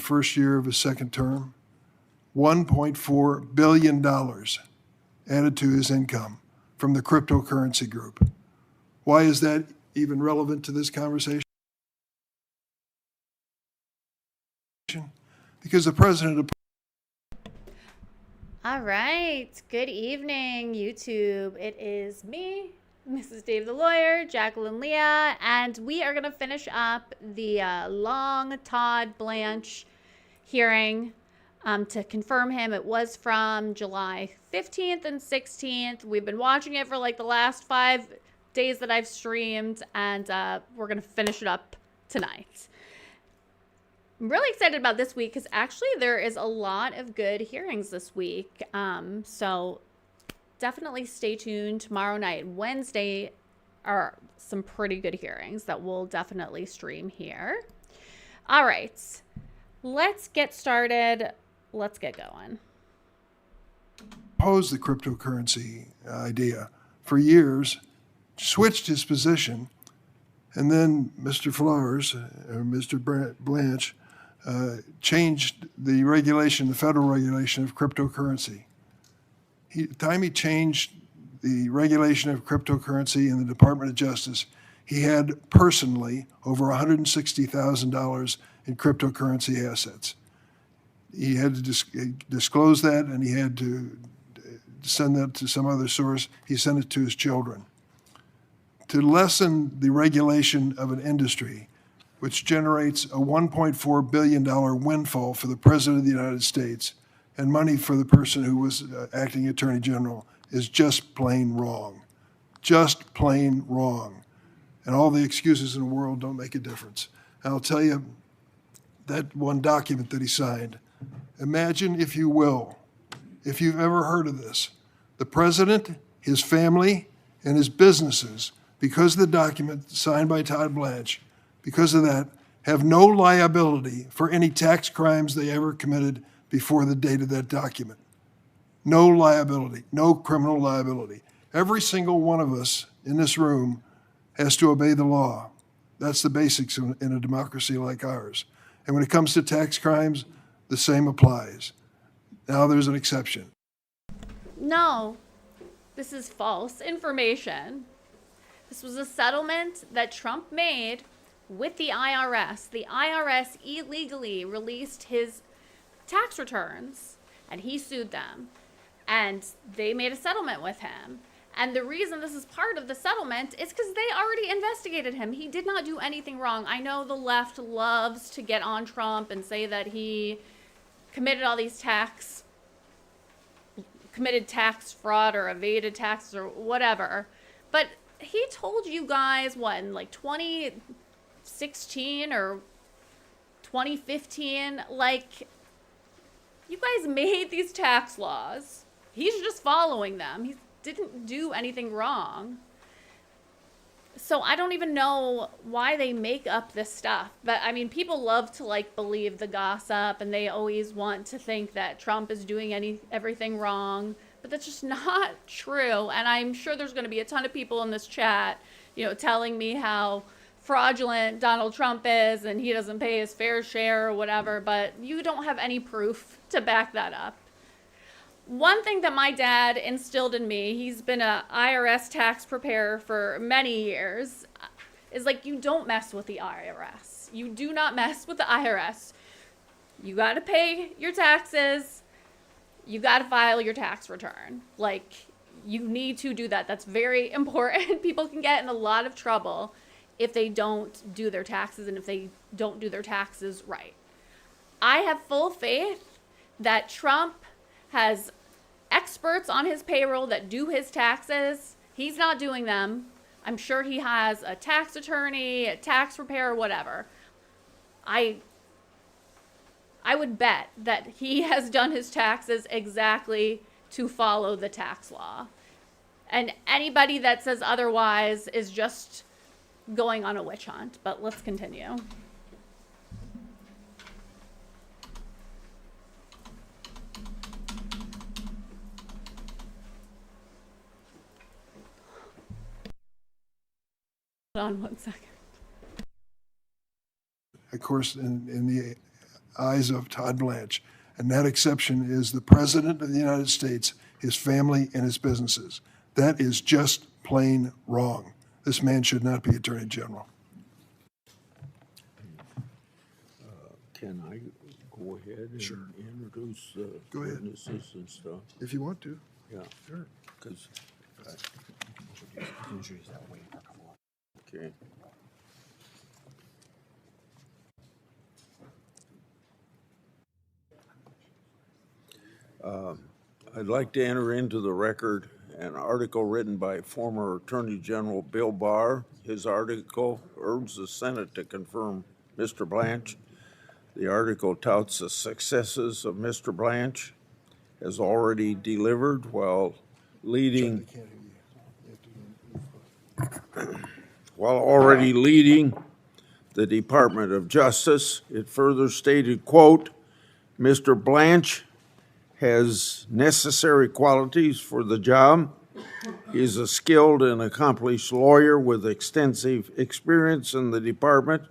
first year of his second term. $1.4 billion added to his income from the cryptocurrency group. Why is that even relevant to this conversation? Because the president... All right. Good evening, YouTube. It is me, Mrs. Dave the lawyer, Jacqueline Leah, and we are going to finish up the long Todd Blanche hearing to confirm him. It was from July 15th and 16th. We've been watching it for like the last 5 days that I've streamed, and we're going to finish it up tonight. I'm really excited about this week because actually there is a lot of good hearings this week. So definitely stay tuned. Tomorrow night, Wednesday, are some pretty good hearings that we'll definitely stream here. All right, let's get started. Let's get going. Opposed the cryptocurrency idea for years, switched his position, and then Mr. Flowers, or Mr. Blanche, changed the regulation, the federal regulation of cryptocurrency. The time he changed the regulation of cryptocurrency in the Department of Justice, he had personally over $160,000 in cryptocurrency assets. He had to disclose that, and he had to send that to some other source. He sent it to his children. To lessen the regulation of an industry, which generates a $1.4 billion windfall for the President of the United States and money for the person who was acting Attorney General, is just plain wrong. Just plain wrong. And all the excuses in the world don't make a difference. And I'll tell you, that one document that he signed, imagine, if you will, if you've ever heard of this, the President, his family, and his businesses, because of the document signed by Todd Blanche, because of that, have no liability for any tax crimes they ever committed before the date of that document. No liability, no criminal liability. Every single one of us in this room has to obey the law. That's the basics in a democracy like ours. And when it comes to tax crimes, the same applies. Now there's an exception. No, this is false information. This was a settlement that Trump made with the IRS. The IRS illegally released his tax returns, and he sued them. And they made a settlement with him. And the reason this is part of the settlement is because they already investigated him. He did not do anything wrong. I know the left loves to get on Trump and say that he committed all these committed tax fraud or evaded taxes or whatever. But he told you guys, what, in like 2016 or 2015, like, you guys made these tax laws. He's just following them. He didn't do anything wrong. So I don't even know why they make up this stuff. But I mean, people love to like believe the gossip, and they always want to think that Trump is doing everything wrong. But that's just not true. And I'm sure there's going to be a ton of people in this chat, telling me how fraudulent Donald Trump is and he doesn't pay his fair share or whatever, but you don't have any proof to back that up. One thing that my dad instilled in me, he's been an IRS tax preparer for many years, is like, you don't mess with the IRS. You do not mess with the IRS. You got to pay your taxes. You got to file your tax return. Like, you need to do that. That's very important. People can get in a lot of trouble if they don't do their taxes and if they don't do their taxes right. I have full faith that Trump has experts on his payroll that do his taxes. He's not doing them. I'm sure he has a tax attorney, a tax preparer, whatever. I would bet that he has done his taxes exactly to follow the tax law. And anybody that says otherwise is just going on a witch hunt. But let's continue. Hold on one second. Of course, in the eyes of Todd Blanche. And that exception is the President of the United States, his family, and his businesses. That is just plain wrong. This man should not be Attorney General. Can I go ahead and introduce Go ahead. witnesses and stuff? If you want to. Yeah, Sure. because, okay. I'd like to enter into the record an article written by former Attorney General Bill Barr. His article urges the Senate to confirm Mr. Blanche. The article touts the successes of Mr. Blanche has already delivered while leading already leading the Department of Justice. It further stated, quote, Mr. Blanche has necessary qualities for the job. He is a skilled and accomplished lawyer with extensive experience in the department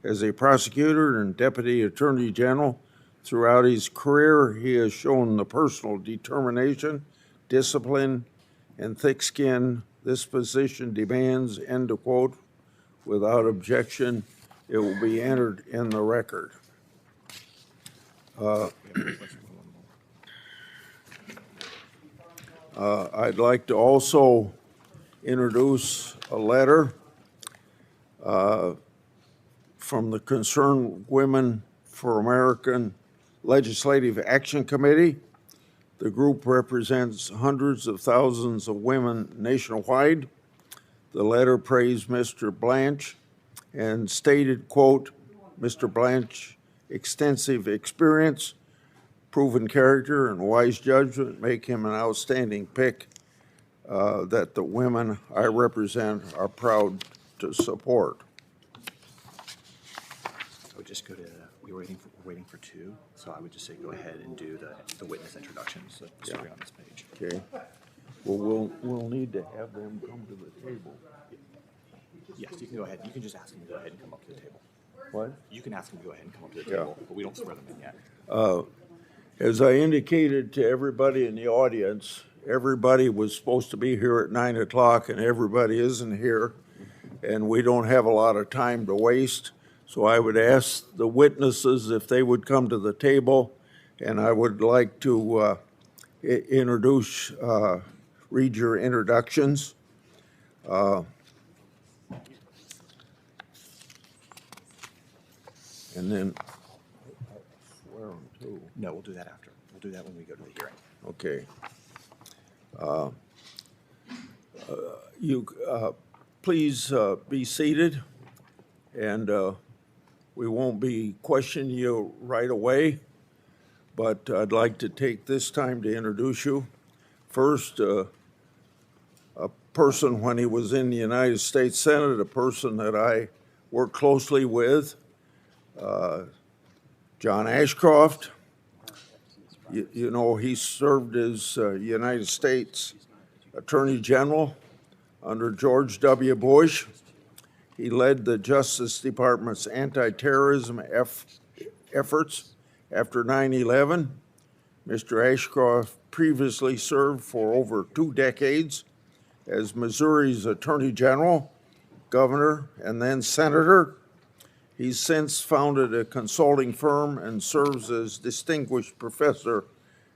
as a prosecutor and deputy attorney general. Throughout his career, he has shown the personal determination, discipline, and thick skin this position demands, end of quote. Without objection, it will be entered in the record. I'd like to also introduce a letter from the Concerned Women for American Legislative Action Committee. The group represents hundreds of thousands of women nationwide. The letter praised Mr. Blanche and stated, quote, Mr. Blanche, extensive experience, proven character, and wise judgment make him an outstanding pick that the women I represent are proud to support. I would just go to, we're waiting for two, so I would just say go ahead and do the witness introductions, so we're on this page. Okay. Well, we'll need to have them come to the table. Yes, you can go ahead, you can just ask them to go ahead and come up to the table. What? You can ask them to go ahead and come up to the Yeah. table, but we don't swear them in yet. As I indicated to everybody in the audience, everybody was supposed to be here at 9 o'clock and everybody isn't here. And we don't have a lot of time to waste. So I would ask the witnesses if they would come to the table. And I would like to read your introductions. And then swear them too. No, we'll do that after. We'll do that when we go to the hearing. Okay. You please be seated, and we won't be questioning you right away, but I'd like to take this time to introduce you. First, a person when he was in the United States Senate, a person that I worked closely with, John Ashcroft. You know, he served as United States Attorney General under George W. Bush. He led the Justice Department's anti-terrorism efforts after 9/11. Mr. Ashcroft previously served for over 2 decades as Missouri's Attorney General, Governor, and then Senator. He's since founded a consulting firm and serves as distinguished professor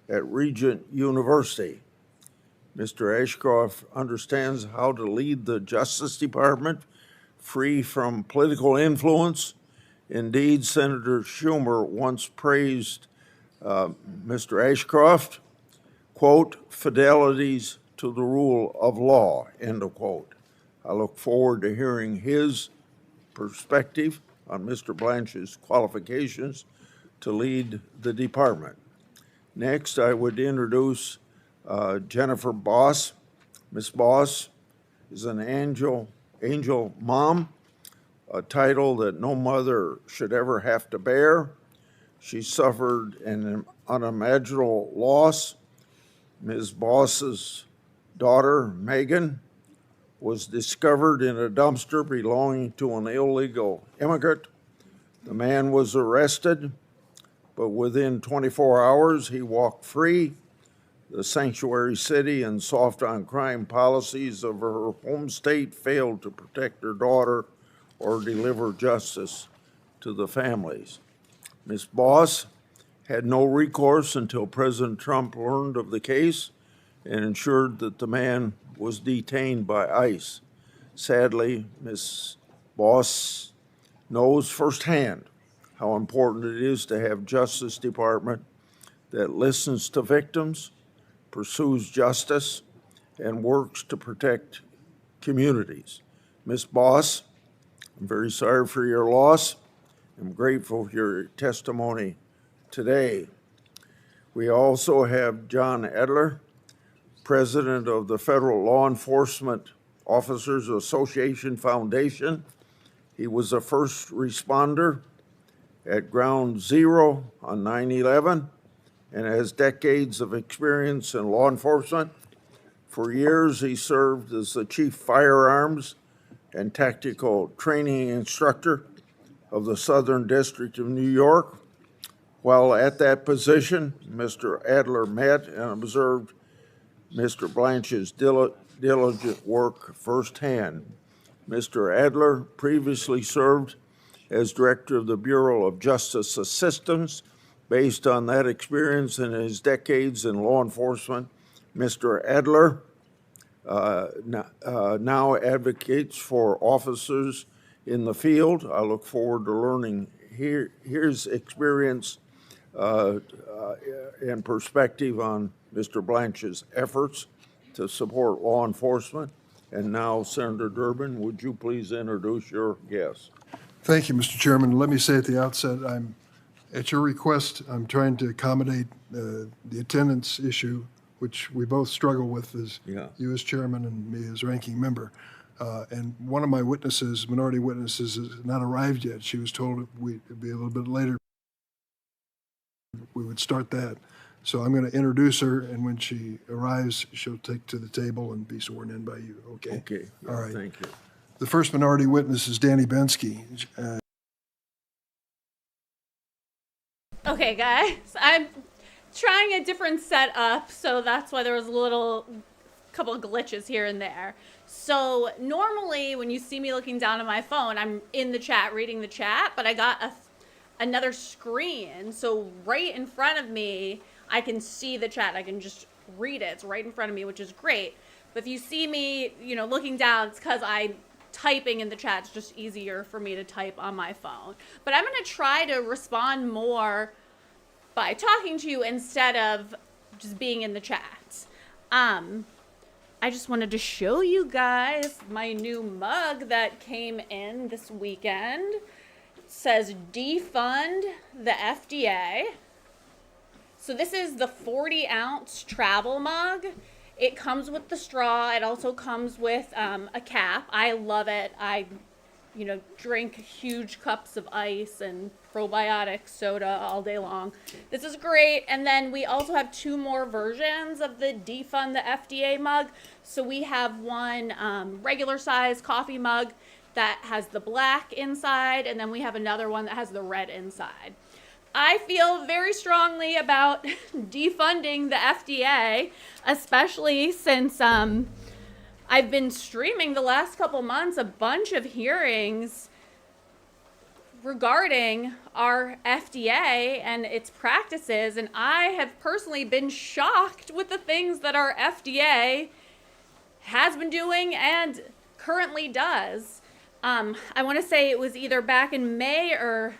at Regent University. Mr. Ashcroft understands how to lead the Justice Department free from political influence. Indeed, Senator Schumer once praised Mr. Ashcroft, quote, fidelities to the rule of law, end of quote. I look forward to hearing his perspective on Mr. Blanche's qualifications to lead the department. Next, I would introduce Jennifer Boss. Ms. Boss is an angel mom, a title that no mother should ever have to bear. She suffered an unimaginable loss. Ms. Boss's daughter, Megan, was discovered in a dumpster belonging to an illegal immigrant. The man was arrested. but within 24 hours, he walked free. The sanctuary city and soft on crime policies of her home state failed to protect her daughter or deliver justice to the families. Ms. Boss had no recourse until President Trump learned of the case and ensured that the man was detained by ICE. Sadly, Ms. Boss knows firsthand how important it is to have Justice Department that listens to victims, pursues justice, and works to protect communities. Ms. Boss, I'm very sorry for your loss. I'm grateful for your testimony today. We also have John Edler, President of the Federal Law Enforcement Officers Association Foundation. He was a first responder at Ground Zero on 9/11 and has decades of experience in law enforcement. For years, he served as the Chief Firearms and Tactical Training Instructor of the Southern District of New York. While at that position, Mr. Adler met and observed Mr. Blanche's diligent work firsthand. Mr. Adler previously served as Director of the Bureau of Justice Assistance. Based on that experience and his decades in law enforcement, Mr. Adler now advocates for officers in the field. I look forward to learning his experience and perspective on Mr. Blanche's efforts to support law enforcement. And now, Senator Durbin, would you please introduce your guest? Thank you, Mr. Chairman. Let me say at the outset, at your request, I'm trying to accommodate the attendance issue, which we both struggle with, as you as chairman and me as ranking member. And one of my witnesses, minority witnesses, has not arrived yet. She was told it'd be a little bit later. We would start that. So I'm going to introduce her, and when she arrives, she'll take to the table and be sworn in by you. Okay? Okay. All right. Thank you. The first minority witness is Danny Bensky. Okay, guys, I'm trying a different setup, so that's why there was a couple of glitches here and there. So normally when you see me looking down at my phone, I'm in the chat, reading the chat, but I got another screen. So right in front of me, I can see the chat. I can just read it. It's right in front of me, which is great. But if you see me, looking down, it's because I'm typing in the chat. It's just easier for me to type on my phone. But I'm going to try to respond more by talking to you instead of just being in the chat. I just wanted to show you guys my new mug that came in this weekend. It says defund the FDA. So this is the 40-ounce travel mug. It comes with the straw. It also comes with a cap. I love it. I, drink huge cups of ice and probiotic soda all day long. This is great. And then we also have 2 more versions of the defund the FDA mug. So we have one regular size coffee mug that has the black inside, and then we have another one that has the red inside. I feel very strongly about defunding the FDA, especially since I've been streaming the last couple months a bunch of hearings regarding our FDA and its practices, and I have personally been shocked with the things that our FDA has been doing and currently does. I want to say it was either back in May or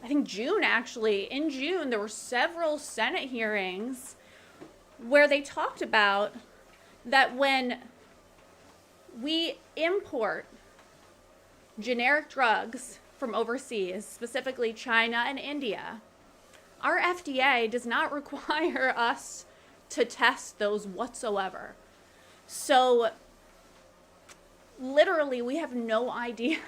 I think June, actually. In June, there were several Senate hearings where they talked about that when we import generic drugs from overseas, specifically China and India, our FDA does not require us to test those whatsoever. So literally, we have no idea.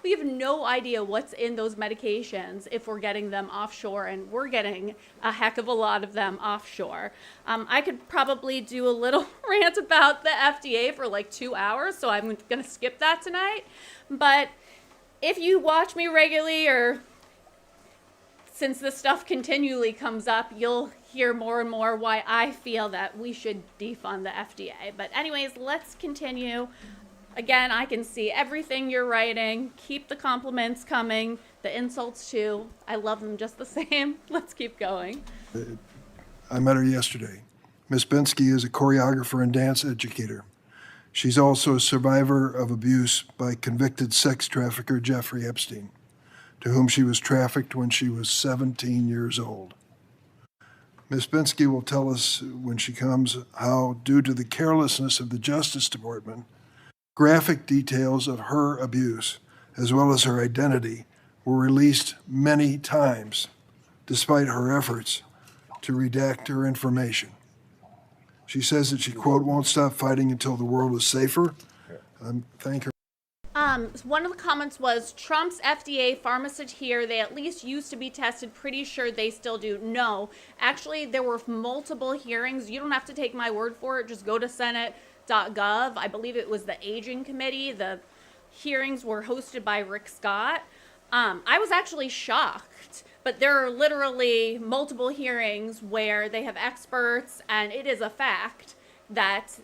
We have no idea what's in those medications if we're getting them offshore, and we're getting a heck of a lot of them offshore. I could probably do a little rant about the FDA for like 2 hours, so I'm going to skip that tonight. But if you watch me regularly or since this stuff continually comes up, you'll hear more and more why I feel that we should defund the FDA. But anyways, let's continue. Again, I can see everything you're writing. Keep the compliments coming, the insults too. I love them just the same. Let's keep going. I met her yesterday. Ms. Bensky is a choreographer and dance educator. She's also a survivor of abuse by convicted sex trafficker Jeffrey Epstein, to whom she was trafficked when she was 17 years old. Ms. Bensky will tell us when she comes how, due to the carelessness of the Justice Department, graphic details of her abuse, as well as her identity, were released many times, despite her efforts to redact her information. She says that she, quote, won't stop fighting until the world is safer. Thank her. One of the comments was, Trump's FDA pharmacist here, they at least used to be tested. Pretty sure they still do. No, actually, there were multiple hearings. You don't have to take my word for it. Just go to Senate.gov. I believe it was the Aging Committee. The hearings were hosted by Rick Scott. I was actually shocked, but there are literally multiple hearings where they have experts, and it is a fact that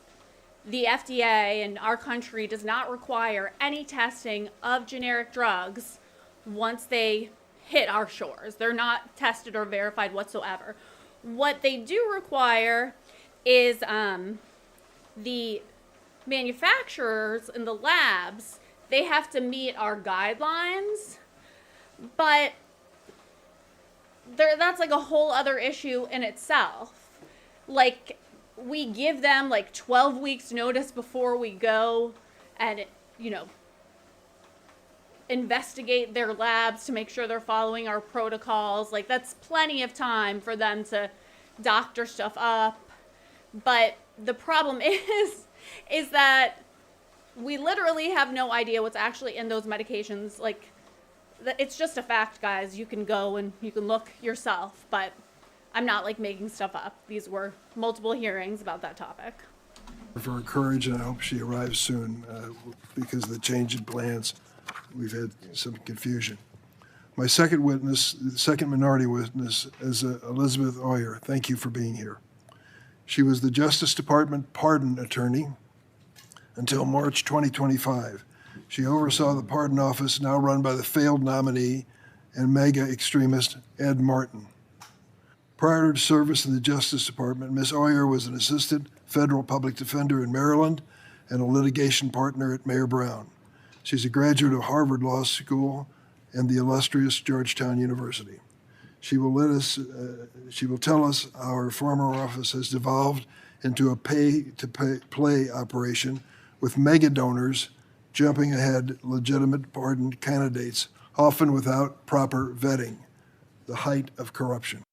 the FDA in our country does not require any testing of generic drugs once they hit our shores. They're not tested or verified whatsoever. What they do require is the manufacturers and the labs, they have to meet our guidelines, but that's like a whole other issue in itself. Like, we give them like 12 weeks notice before we go and, investigate their labs to make sure they're following our protocols. Like, that's plenty of time for them to doctor stuff up. But the problem is that we literally have no idea what's actually in those medications. Like, it's just a fact, guys. You can go and you can look yourself, but I'm not like making stuff up. These were multiple hearings about that topic. For her courage, and I hope she arrives soon because of the change in plans. We've had some confusion. My second witness, the second minority witness, is Elizabeth Oyer. Thank you for being here. She was the Justice Department pardon attorney until March 2025. She oversaw the pardon office now run by the failed nominee and mega extremist Ed Martin. Prior to service in the Justice Department, Ms. Oyer was an assistant federal public defender in Maryland and a litigation partner at Mayor Brown. She's a graduate of Harvard Law School and the illustrious Georgetown University. She will tell us how her former office has devolved into a pay-to-play operation with mega donors jumping ahead legitimate pardon candidates, often without proper vetting, the height of corruption.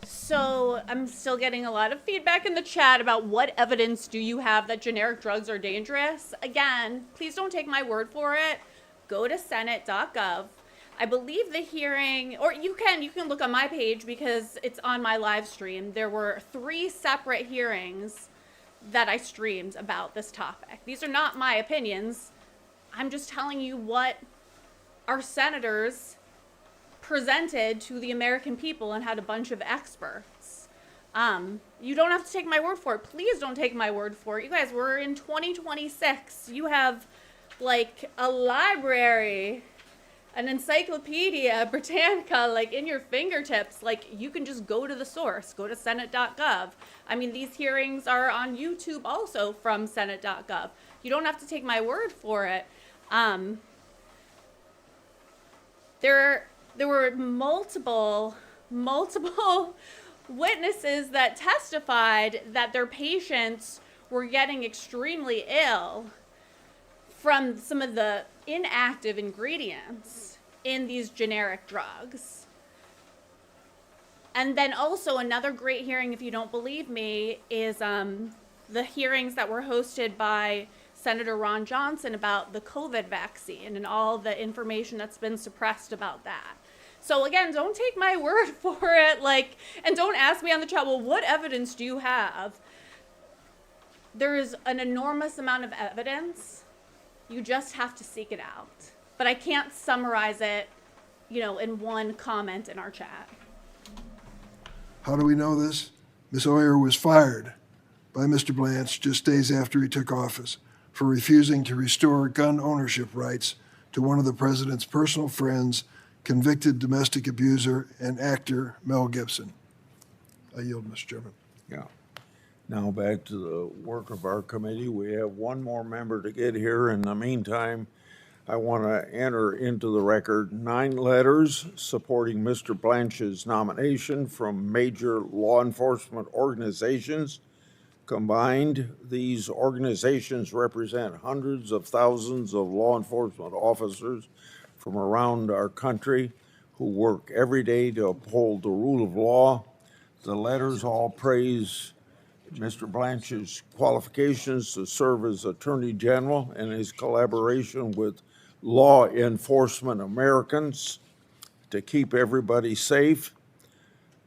So I'm still getting a lot of feedback in the chat about what evidence do you have that generic drugs are dangerous. Again, please don't take my word for it. Go to Senate.gov. I believe the hearing, or you can look on my page because it's on my live stream. There were 3 separate hearings that I streamed about this topic. These are not my opinions. I'm just telling you what our senators presented to the American people and had a bunch of experts. You don't have to take my word for it. Please don't take my word for it. You guys, we're in 2026. You have like a library, an encyclopedia Britannica, like in your fingertips. Like, you can just go to the source, go to Senate.gov. I mean, these hearings are on YouTube also from Senate.gov. You don't have to take my word for it. There were multiple witnesses that testified that their patients were getting extremely ill from some of the inactive ingredients in these generic drugs. And then also another great hearing, if you don't believe me, is the hearings that were hosted by Senator Ron Johnson about the COVID vaccine and all the information that's been suppressed about that. So again, don't take my word for it, and don't ask me on the chat, well, what evidence do you have? There is an enormous amount of evidence. You just have to seek it out. But I can't summarize it in one comment in our chat. How do we know this? Ms. Oyer was fired by Mr. Blanche just days after he took office for refusing to restore gun ownership rights to one of the president's personal friends, convicted domestic abuser and actor Mel Gibson. I yield, Mr. Chairman. Yeah. Now back to the work of our committee. We have one more member to get here. In the meantime, I want to enter into the record 9 letters supporting Mr. Blanche's nomination from major law enforcement organizations. Combined, these organizations represent hundreds of thousands of law enforcement officers from around our country who work every day to uphold the rule of law. The letters all praise Mr. Blanche's qualifications to serve as Attorney General and his collaboration with law enforcement Americans to keep everybody safe.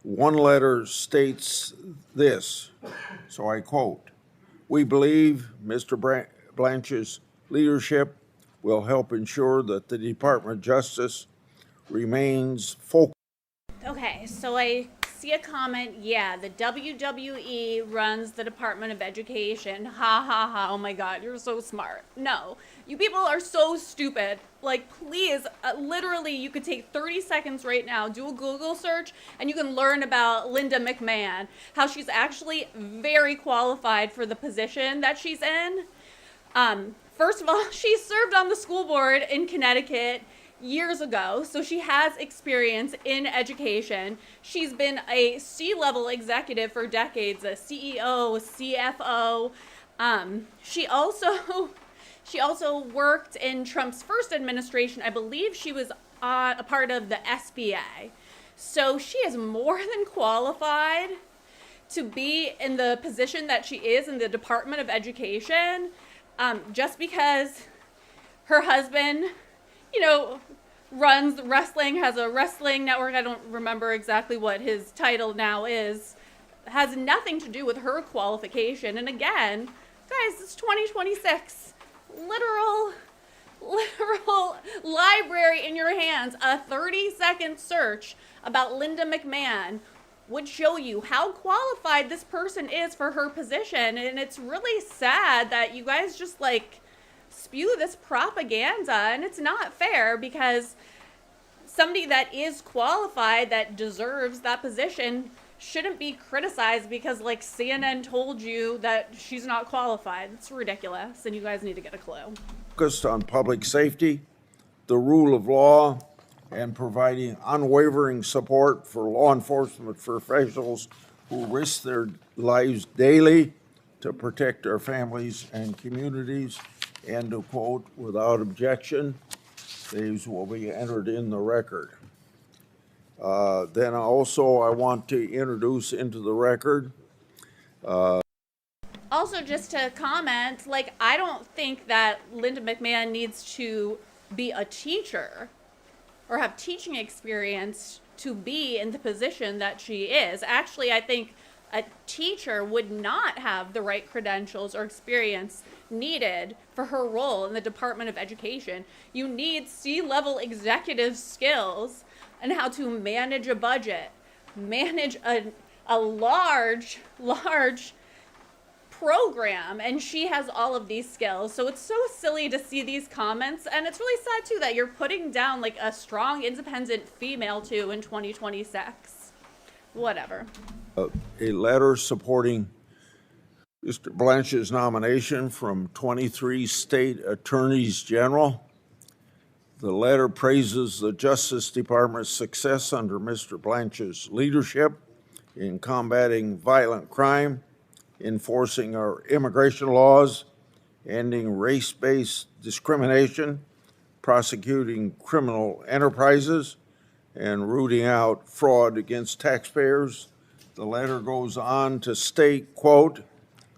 One letter states this, so I quote, "We believe Mr. Blanche's leadership will help ensure that the Department of Justice remains focused." Okay, so I see a comment. Yeah, the WWE runs the Department of Education. Ha ha ha. Oh my God, you're so smart. No, you people are so stupid. Like, please, literally, you could take 30 seconds right now, do a Google search, and you can learn about Linda McMahon, how she's actually very qualified for the position that she's in. First of all, she served on the school board in Connecticut years ago, so she has experience in education. She's been a C-level executive for decades, a CEO, a CFO. She also worked in Trump's first administration. I believe she was a part of the SBA. So she is more than qualified to be in the position that she is in the Department of Education, just because her husband, runs wrestling, has a wrestling network. I don't remember exactly what his title now is. Has nothing to do with her qualification. And again, guys, it's 2026. Literal library in your hands. A 30-second search about Linda McMahon would show you how qualified this person is for her position. And it's really sad that you guys just spew this propaganda, and it's not fair, because somebody that is qualified, that deserves that position, shouldn't be criticized because CNN told you that she's not qualified. It's ridiculous, and you guys need to get a clue. Focused on public safety, the rule of law, and providing unwavering support for law enforcement professionals who risk their lives daily to protect our families and communities. And to quote, "Without objection, these will be entered in the record." Then also I want to introduce into the record. Also, just to comment, I don't think that Linda McMahon needs to be a teacher or have teaching experience to be in the position that she is. Actually, I think a teacher would not have the right credentials or experience needed for her role in the Department of Education. You need C-level executive skills and how to manage a budget, manage a large program, and she has all of these skills. So it's so silly to see these comments, and it's really sad too that you're putting down a strong independent female too in 2026. Whatever. A letter supporting Mr. Blanche's nomination from 23 state attorneys general. The letter praises the Justice Department's success under Mr. Blanche's leadership in combating violent crime, enforcing our immigration laws, ending race-based discrimination, prosecuting criminal enterprises, and rooting out fraud against taxpayers. The letter goes on to state, quote,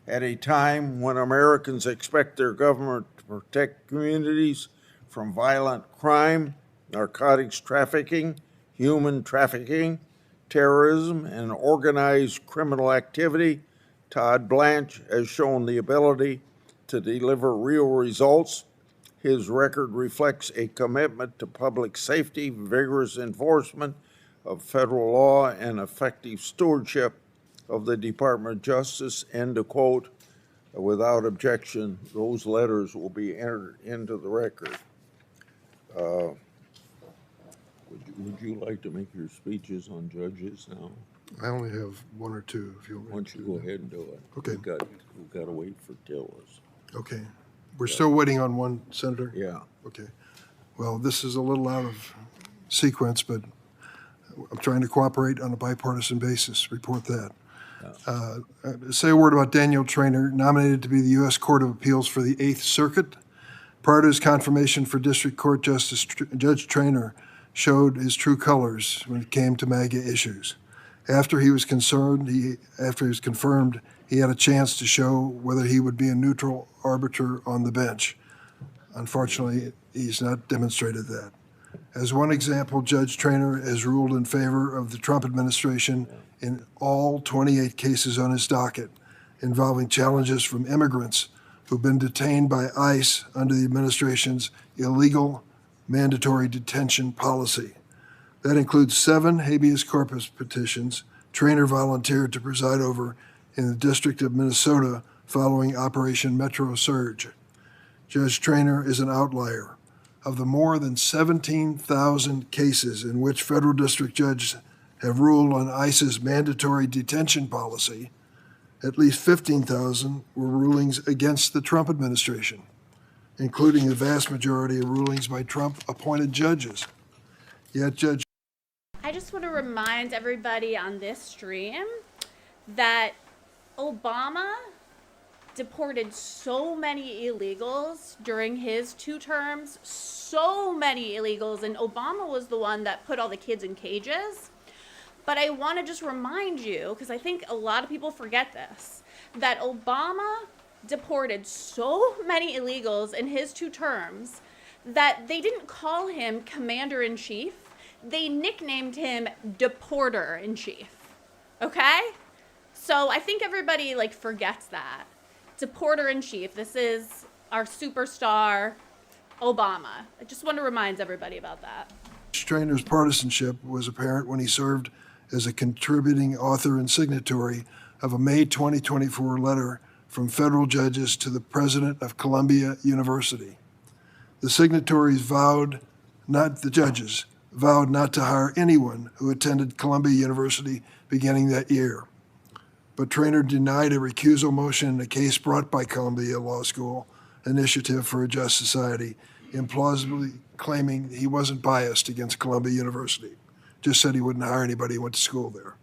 "At a time when Americans expect their government to protect communities from violent crime, narcotics trafficking, human trafficking, terrorism, and organized criminal activity, Todd Blanche has shown the ability to deliver real results, His record reflects a commitment to public safety, vigorous enforcement of federal law, and effective stewardship of the Department of Justice, end of quote. Without objection, those letters will be entered into the record. Would you like to make your speeches on judges now? I only have one or two, if you want Why me don't to you do go that. ahead and do it? Okay. We've got to wait for Tillis. Okay. We're still waiting on one, Senator? Yeah. Okay. Well, this is a little out of sequence, but I'm trying to cooperate on a bipartisan basis. Report that. Say a word about Daniel Traynor, nominated to be the U.S. Court of Appeals for the Eighth Circuit. Prior to his confirmation for District Court Justice, Judge Traynor showed his true colors when it came to MAGA issues. After he was confirmed, he had a chance to show whether he would be a neutral arbiter on the bench. Unfortunately, he's not demonstrated that. As one example, Judge Traynor has ruled in favor of the Trump administration in all 28 cases on his docket involving challenges from immigrants who've been detained by ICE under the administration's illegal mandatory detention policy. That includes 7 habeas corpus petitions Traynor volunteered to preside over in the District of Minnesota following Operation Metro Surge. Judge Traynor is an outlier. Of the more than 17,000 cases in which federal district judges have ruled on ICE's mandatory detention policy, at least 15,000 were rulings against the Trump administration, including the vast majority of rulings by Trump-appointed judges. Yet Judge I just want to remind everybody on this stream that Obama deported so many illegals during his 2 terms, so many illegals, and Obama was the one that put all the kids in cages. But I want to just remind you, because I think a lot of people forget this, that Obama deported so many illegals in his 2 terms that they didn't call him Commander-in-Chief. They nicknamed him Deporter-in-Chief. Okay? So I think everybody forgets that. Deporter-in-Chief. This is our superstar, Obama. I just want to remind everybody about that. Traynor's partisanship was apparent when he served as a contributing author and signatory of a May 2024 letter from federal judges to the president of Columbia University. The signatories vowed not to hire anyone who attended Columbia University beginning that year. But Traynor denied a recusal motion in a case brought by Columbia Law School Initiative for a Just Society, implausibly claiming he wasn't biased against Columbia University, just said he wouldn't hire anybody who went to school there.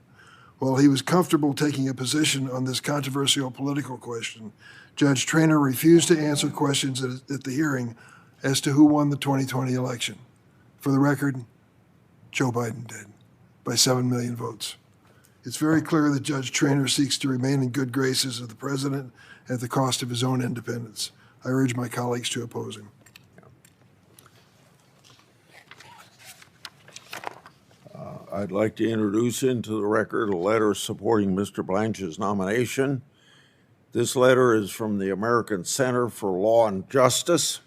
While he was comfortable taking a position on this controversial political question, Judge Traynor refused to answer questions at the hearing as to who won the 2020 election. For the record, Joe Biden did, by 7 million votes. It's very clear that Judge Traynor seeks to remain in good graces of the president at the cost of his own independence. I urge my colleagues to oppose him. I'd like to introduce into the record a letter supporting Mr. Blanche's nomination. This letter is from the American Center for Law and Justice.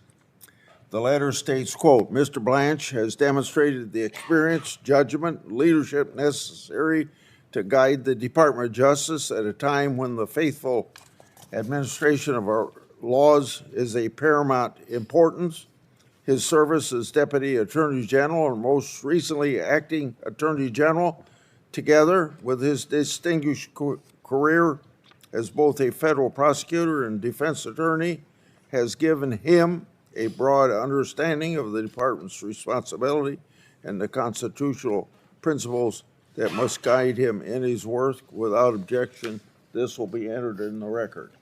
The letter states, quote, Mr. Blanche has demonstrated the experience, judgment, leadership necessary to guide the Department of Justice at a time when the faithful administration of our laws is a paramount importance. His service as Deputy Attorney General and most recently Acting Attorney General, together with his distinguished career as both a federal prosecutor and defense attorney, has given him a broad understanding of the department's responsibility and the constitutional principles that must guide him in his work. Without objection, this will be entered in the record.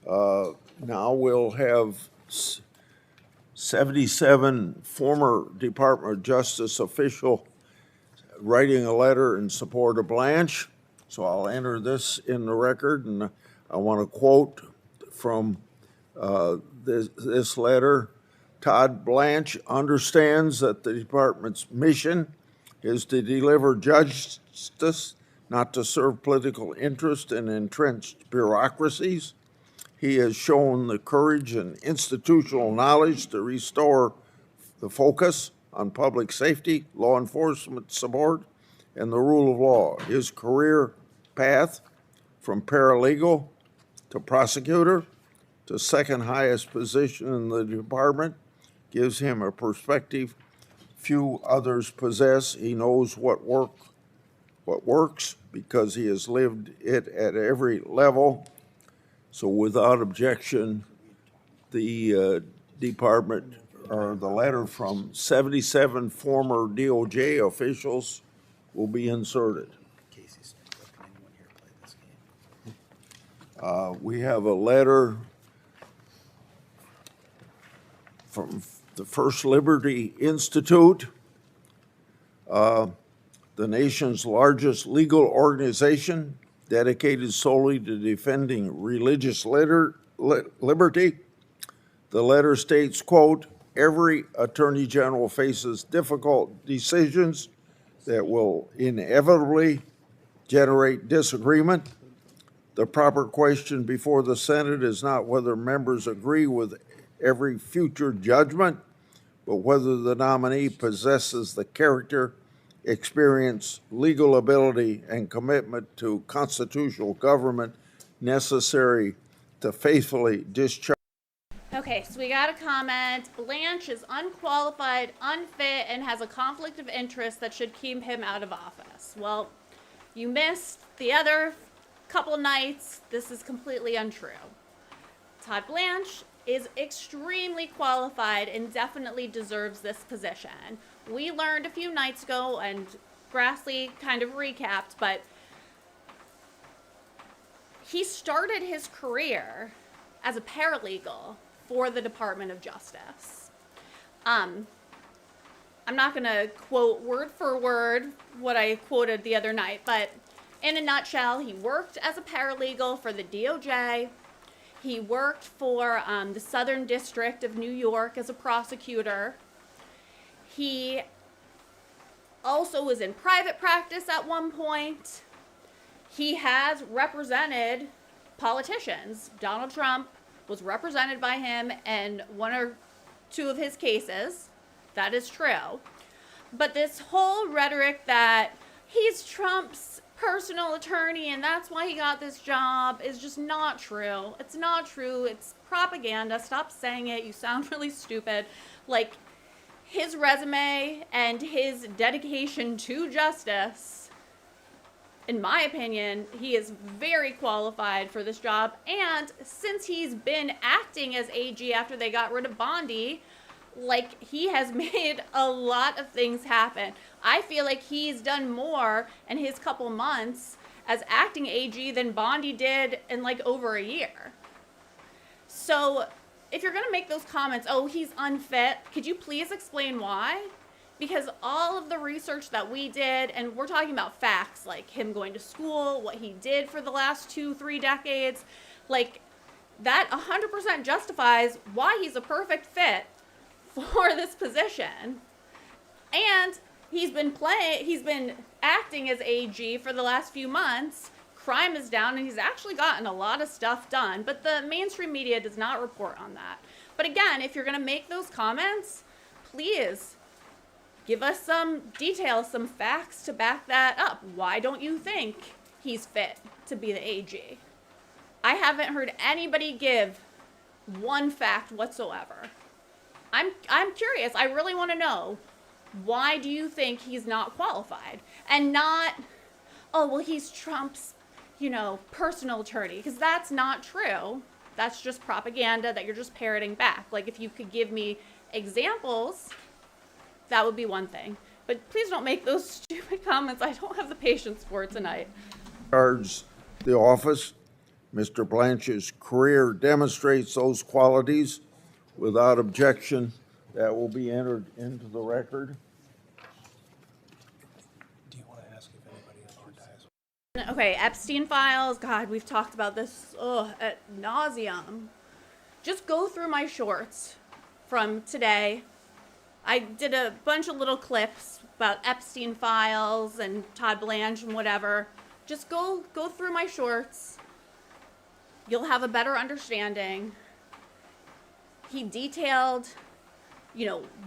Now we'll have 77 former Department of Justice official writing a letter in support of Blanche. So I'll enter this in the record, and I want to quote from this letter. Todd Blanche understands that the department's mission is to deliver justice, not to serve political interest and entrenched bureaucracies. He has shown the courage and institutional knowledge to restore the focus on public safety, law enforcement support, and the rule of law. His career path from paralegal to prosecutor to second highest position in the department gives him a perspective few others possess. He knows what works because he has lived it at every level. So without objection, the department, or the letter from 77 former DOJ officials will be inserted. Casey's, can anyone here play this game? We have a letter from the First Liberty Institute, the nation's largest legal organization dedicated solely to defending religious liberty. The letter states, quote, "Every attorney general faces difficult decisions that will inevitably generate disagreement. The proper question before the Senate is not whether members agree with every future judgment, but whether the nominee possesses the character, experience, legal ability, and commitment to constitutional government necessary to faithfully discharge." Okay, so we got a comment. Blanche is unqualified, unfit, and has a conflict of interest that should keep him out of office. Well, you missed the other couple nights. This is completely untrue. Todd Blanche is extremely qualified and definitely deserves this position. We learned a few nights ago, and Grassley kind of recapped, but he started his career as a paralegal for the Department of Justice. I'm not going to quote word for word what I quoted the other night, but in a nutshell, he worked as a paralegal for the DOJ. He worked for the Southern District of New York as a prosecutor. He also was in private practice at one point. He has represented politicians. Donald Trump was represented by him in one or two of his cases. That is true. But this whole rhetoric that he's Trump's personal attorney and that's why he got this job is just not true. It's not true. It's propaganda. Stop saying it. You sound really stupid. Like, his resume and his dedication to justice, in my opinion, he is very qualified for this job. And since he's been acting as AG after they got rid of Bondi, like, he has made a lot of things happen. I feel like he's done more in his couple months as acting AG than Bondi did in like over a year. So if you're going to make those comments, oh, he's unfit, could you please explain why? Because all of the research that we did, and we're talking about facts, like him going to school, what he did for the last 2-3 decades, like, that 100% justifies why he's a perfect fit for this position. And he's been acting as AG for the last few months. Crime is down, and he's actually gotten a lot of stuff done, but the mainstream media does not report on that. But again, if you're going to make those comments, please give us some details, some facts to back that up. Why don't you think he's fit to be the AG? I haven't heard anybody give one fact whatsoever. I'm curious. I really want to know, why do you think he's not qualified? And not, oh, well, he's Trump's, personal attorney. Because that's not true. That's just propaganda that you're just parroting back. Like, if you could give me examples, that would be one thing. But please don't make those stupid comments. I don't have the patience for it tonight. Regards the office, Mr. Blanche's career demonstrates those qualities. Without objection, that will be entered into the record. Do you want to ask if anybody has hard ties? Okay, Epstein files. God, we've talked about this ad nauseum. Just go through my shorts from today. I did a bunch of little clips about Epstein files and Todd Blanche and whatever. Just go through my shorts. you'll have a better understanding. He detailed,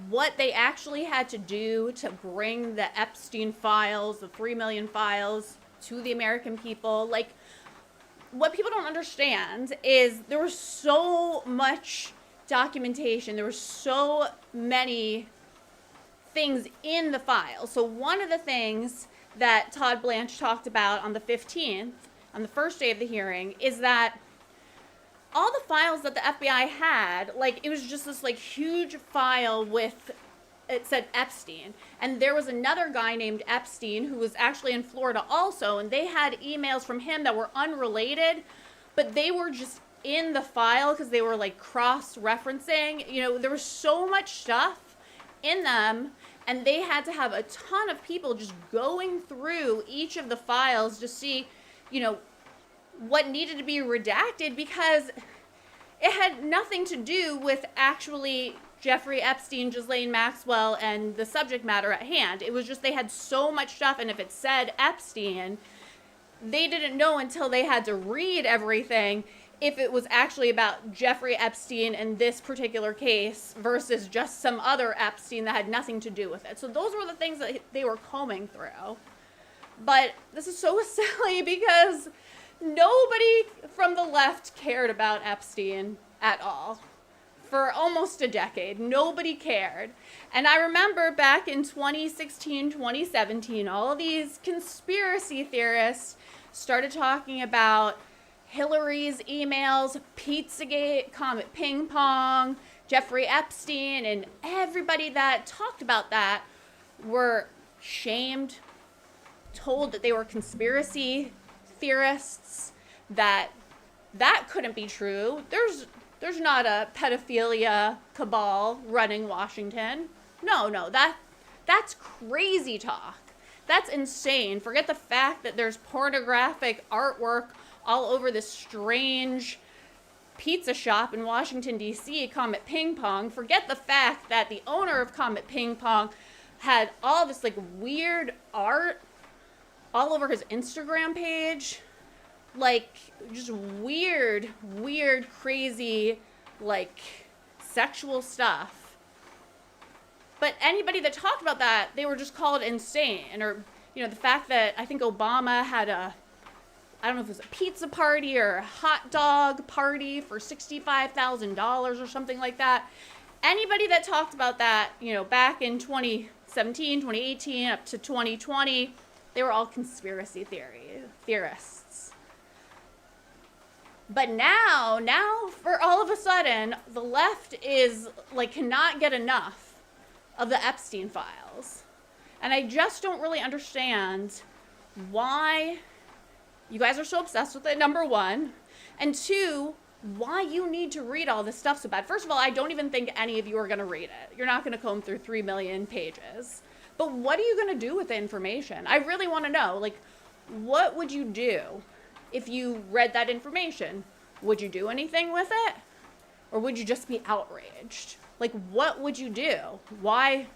what they actually had to do to bring the Epstein files, the 3 million files, to the American people. Like, what people don't understand is there was so much documentation, there were so many things in the file. So one of the things that Todd Blanche talked about on the 15th, on the first day of the hearing, is that all the files that the FBI had, like, it was just this, like, huge file with, it said Epstein. And there was another guy named Epstein who was actually in Florida also, and they had emails from him that were unrelated, but they were just in the file because they were, like, cross-referencing. There was so much stuff in them, and they had to have a ton of people just going through each of the files to see, what needed to be redacted, because it had nothing to do with actually Jeffrey Epstein, Ghislaine Maxwell, and the subject matter at hand. It was just they had so much stuff, and if it said Epstein, they didn't know until they had to read everything if it was actually about Jeffrey Epstein in this particular case versus just some other Epstein that had nothing to do with it. So those were the things that they were combing through. But this is so silly because nobody from the left cared about Epstein at all. For almost a decade, nobody cared. And I remember back in 2016, 2017, all of these conspiracy theorists started talking about Hillary's emails, Pizzagate, Comet Ping Pong, Jeffrey Epstein, and everybody that talked about that were shamed, told that they were conspiracy theorists, that couldn't be true. There's not a pedophilia cabal running Washington. No, that's crazy talk. That's insane. Forget the fact that there's pornographic artwork all over this strange pizza shop in Washington, D.C., Comet Ping Pong. Forget the fact that the owner of Comet Ping Pong had all this, like, weird art all over his Instagram page. Like, just weird, crazy, like, sexual stuff. But anybody that talked about that, they were just called insane. Or, the fact that I think Obama had I don't know if it was a pizza party or a hot dog party for $65,000 or something like that. Anybody that talked about that, back in 2017, 2018, up to 2020, they were all conspiracy theorists. But now for all of a sudden, the left is, like, cannot get enough of the Epstein files. And I just don't really understand why you guys are so obsessed with it, number one. And two, why you need to read all this stuff so bad. First of all, I don't even think any of you are going to read it. You're not going to comb through 3 million pages. But what are you going to do with the information? I really want to know, like, what would you do if you read that information? Would you do anything with it? Or would you just be outraged? Like, what would you do? Why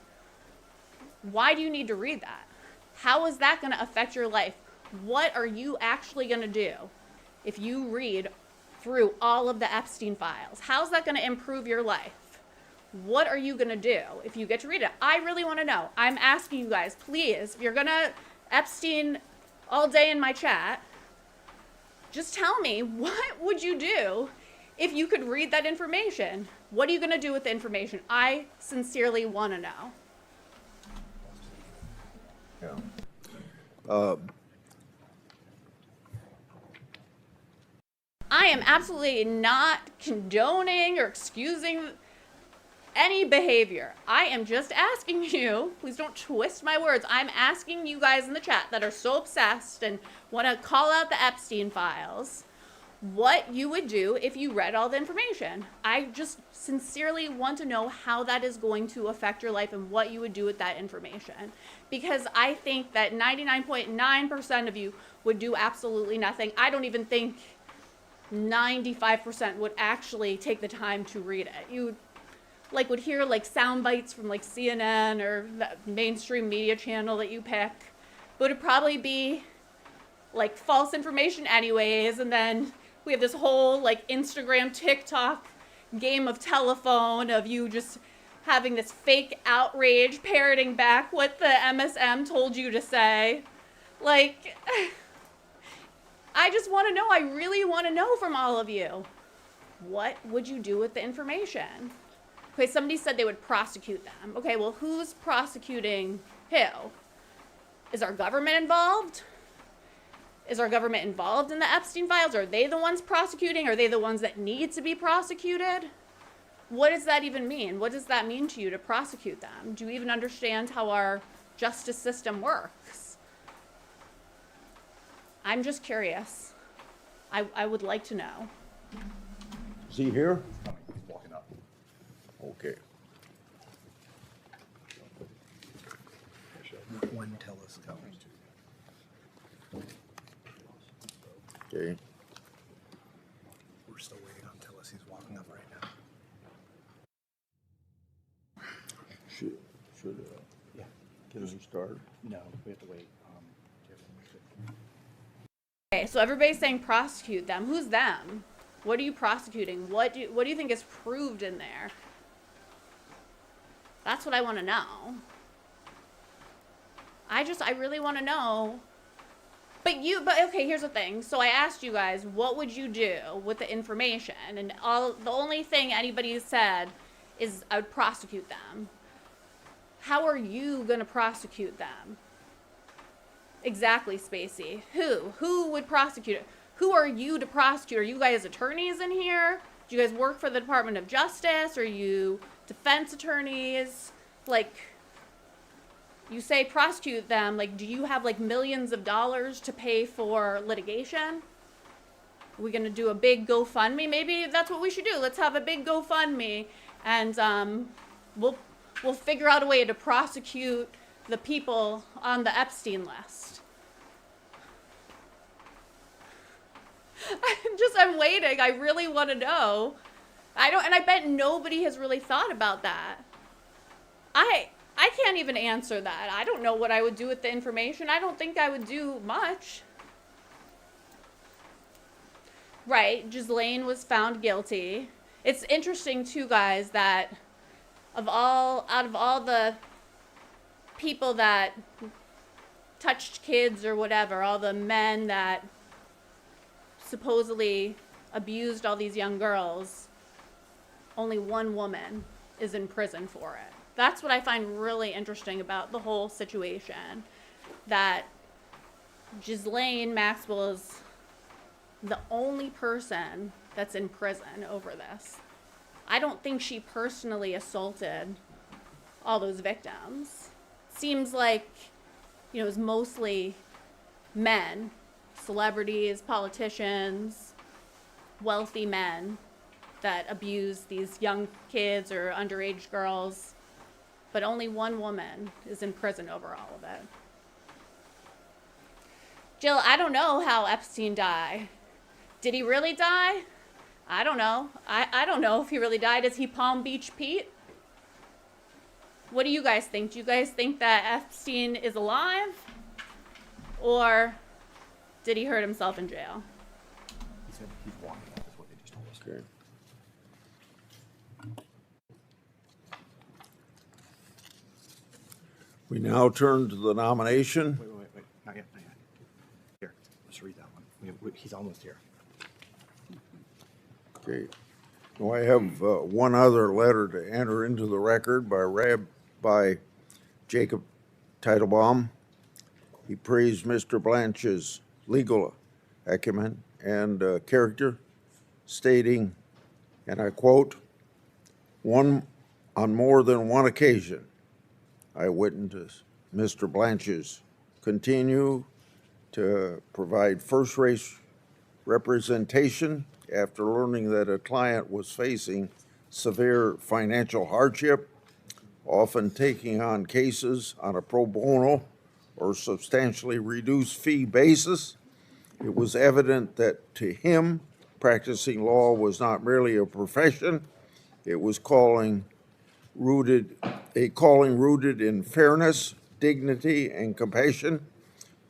do you need to read that? How is that going to affect your life? What are you actually going to do if you read through all of the Epstein files? How's that going to improve your life? What are you going to do if you get to read it? I really want to know. I'm asking you guys, please, if you're going to Epstein all day in my chat, just tell me, what would you do if you could read that information? What are you going to do with the information? I sincerely want to know. Yeah. I am absolutely not condoning or excusing any behavior. I am just asking you, please don't twist my words. I'm asking you guys in the chat that are so obsessed and want to call out the Epstein files, what you would do if you read all the information. I just sincerely want to know how that is going to affect your life and what you would do with that information. Because I think that 99.9% of you would do absolutely nothing. I don't even think 95% would actually take the time to read it. You would hear sound bites from CNN or the mainstream media channel that you pick, but it'd probably be false information anyways, and then We have this whole like Instagram, TikTok game of telephone of you just having this fake outrage, parroting back what the MSM told you to say. Like, I just want to know, I really want to know from all of you. What would you do with the information? Okay, somebody said they would prosecute them. Okay, well, who's prosecuting who? Is our government involved? Is our government involved in the Epstein files? Are they the ones prosecuting? Are they the ones that need to be prosecuted? What does that even mean? What does that mean to you to prosecute them? Do you even understand how our justice system works? I'm just curious. I would like to know. Is he here? He's coming, he's walking up. Okay. When tell us coming. Okay. We're still waiting on Tillis. He's walking up right now. Should Yeah. can we start? No, we have to wait. Okay, so everybody's saying prosecute them. Who's them? What are you prosecuting? What do you think is proved in there? That's what I want to know. I really want to know. But okay, here's the thing. So I asked you guys, what would you do with the information? And the only thing anybody said is I would prosecute them. How are you going to prosecute them? Exactly, Spacey. Who would prosecute it? Who are you to prosecute? Are you guys attorneys in here? Do you guys work for the Department of Justice? Are you defense attorneys? Like, you say prosecute them. Like, do you have like millions of dollars to pay for litigation? Are we gonna do a big GoFundMe? Maybe that's what we should do. Let's have a big GoFundMe, and we'll figure out a way to prosecute the people on the Epstein list. I'm waiting. I really want to know. And I bet nobody has really thought about that. I can't even answer that. I don't know what I would do with the information. I don't think I would do much. Right, Ghislaine was found guilty. It's interesting too, guys, that out of all the people that touched kids or whatever, all the men that supposedly abused all these young girls, only one woman is in prison for it. That's what I find really interesting about the whole situation, that Ghislaine Maxwell is the only person that's in prison over this. I don't think she personally assaulted all those victims. Seems like, it was mostly men, celebrities, politicians, wealthy men that abuse these young kids or underage girls. But only one woman is in prison over all of it. Jill, I don't know how Epstein died. Did he really die? I don't know. I don't know if he really died. Is he Palm Beach Pete? What do you guys think? Do you guys think that Epstein is alive? Or did he hurt himself in jail? He said he's walking up, is what they just told us. Okay. We now turn to the nomination. Wait. Not yet. Here, let's read that one. He's almost here. Okay. Now I have one other letter to enter into the record by Rabbi Jacob Teitelbaum. He praised Mr. Blanche's legal acumen and character, stating, and I quote, on more than one occasion, I witnessed Mr. Blanche's continue to provide first-rate representation after learning that a client was facing severe financial hardship, often taking on cases on a pro bono or substantially reduced fee basis. It was evident that to him, practicing law was not merely a profession, it was a calling rooted in fairness, dignity, and compassion.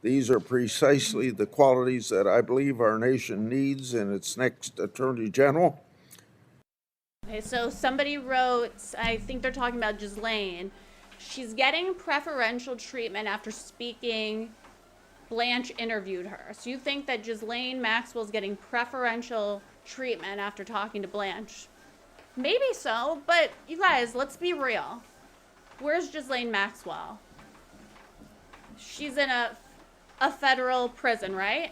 These are precisely the qualities that I believe our nation needs in its next Attorney General. Okay, so somebody wrote, I think they're talking about Ghislaine. She's getting preferential treatment after speaking. Blanche interviewed her. So you think that Ghislaine Maxwell's getting preferential treatment after talking to Blanche? Maybe so, but you guys, let's be real. Where's Ghislaine Maxwell? She's in a federal prison, right?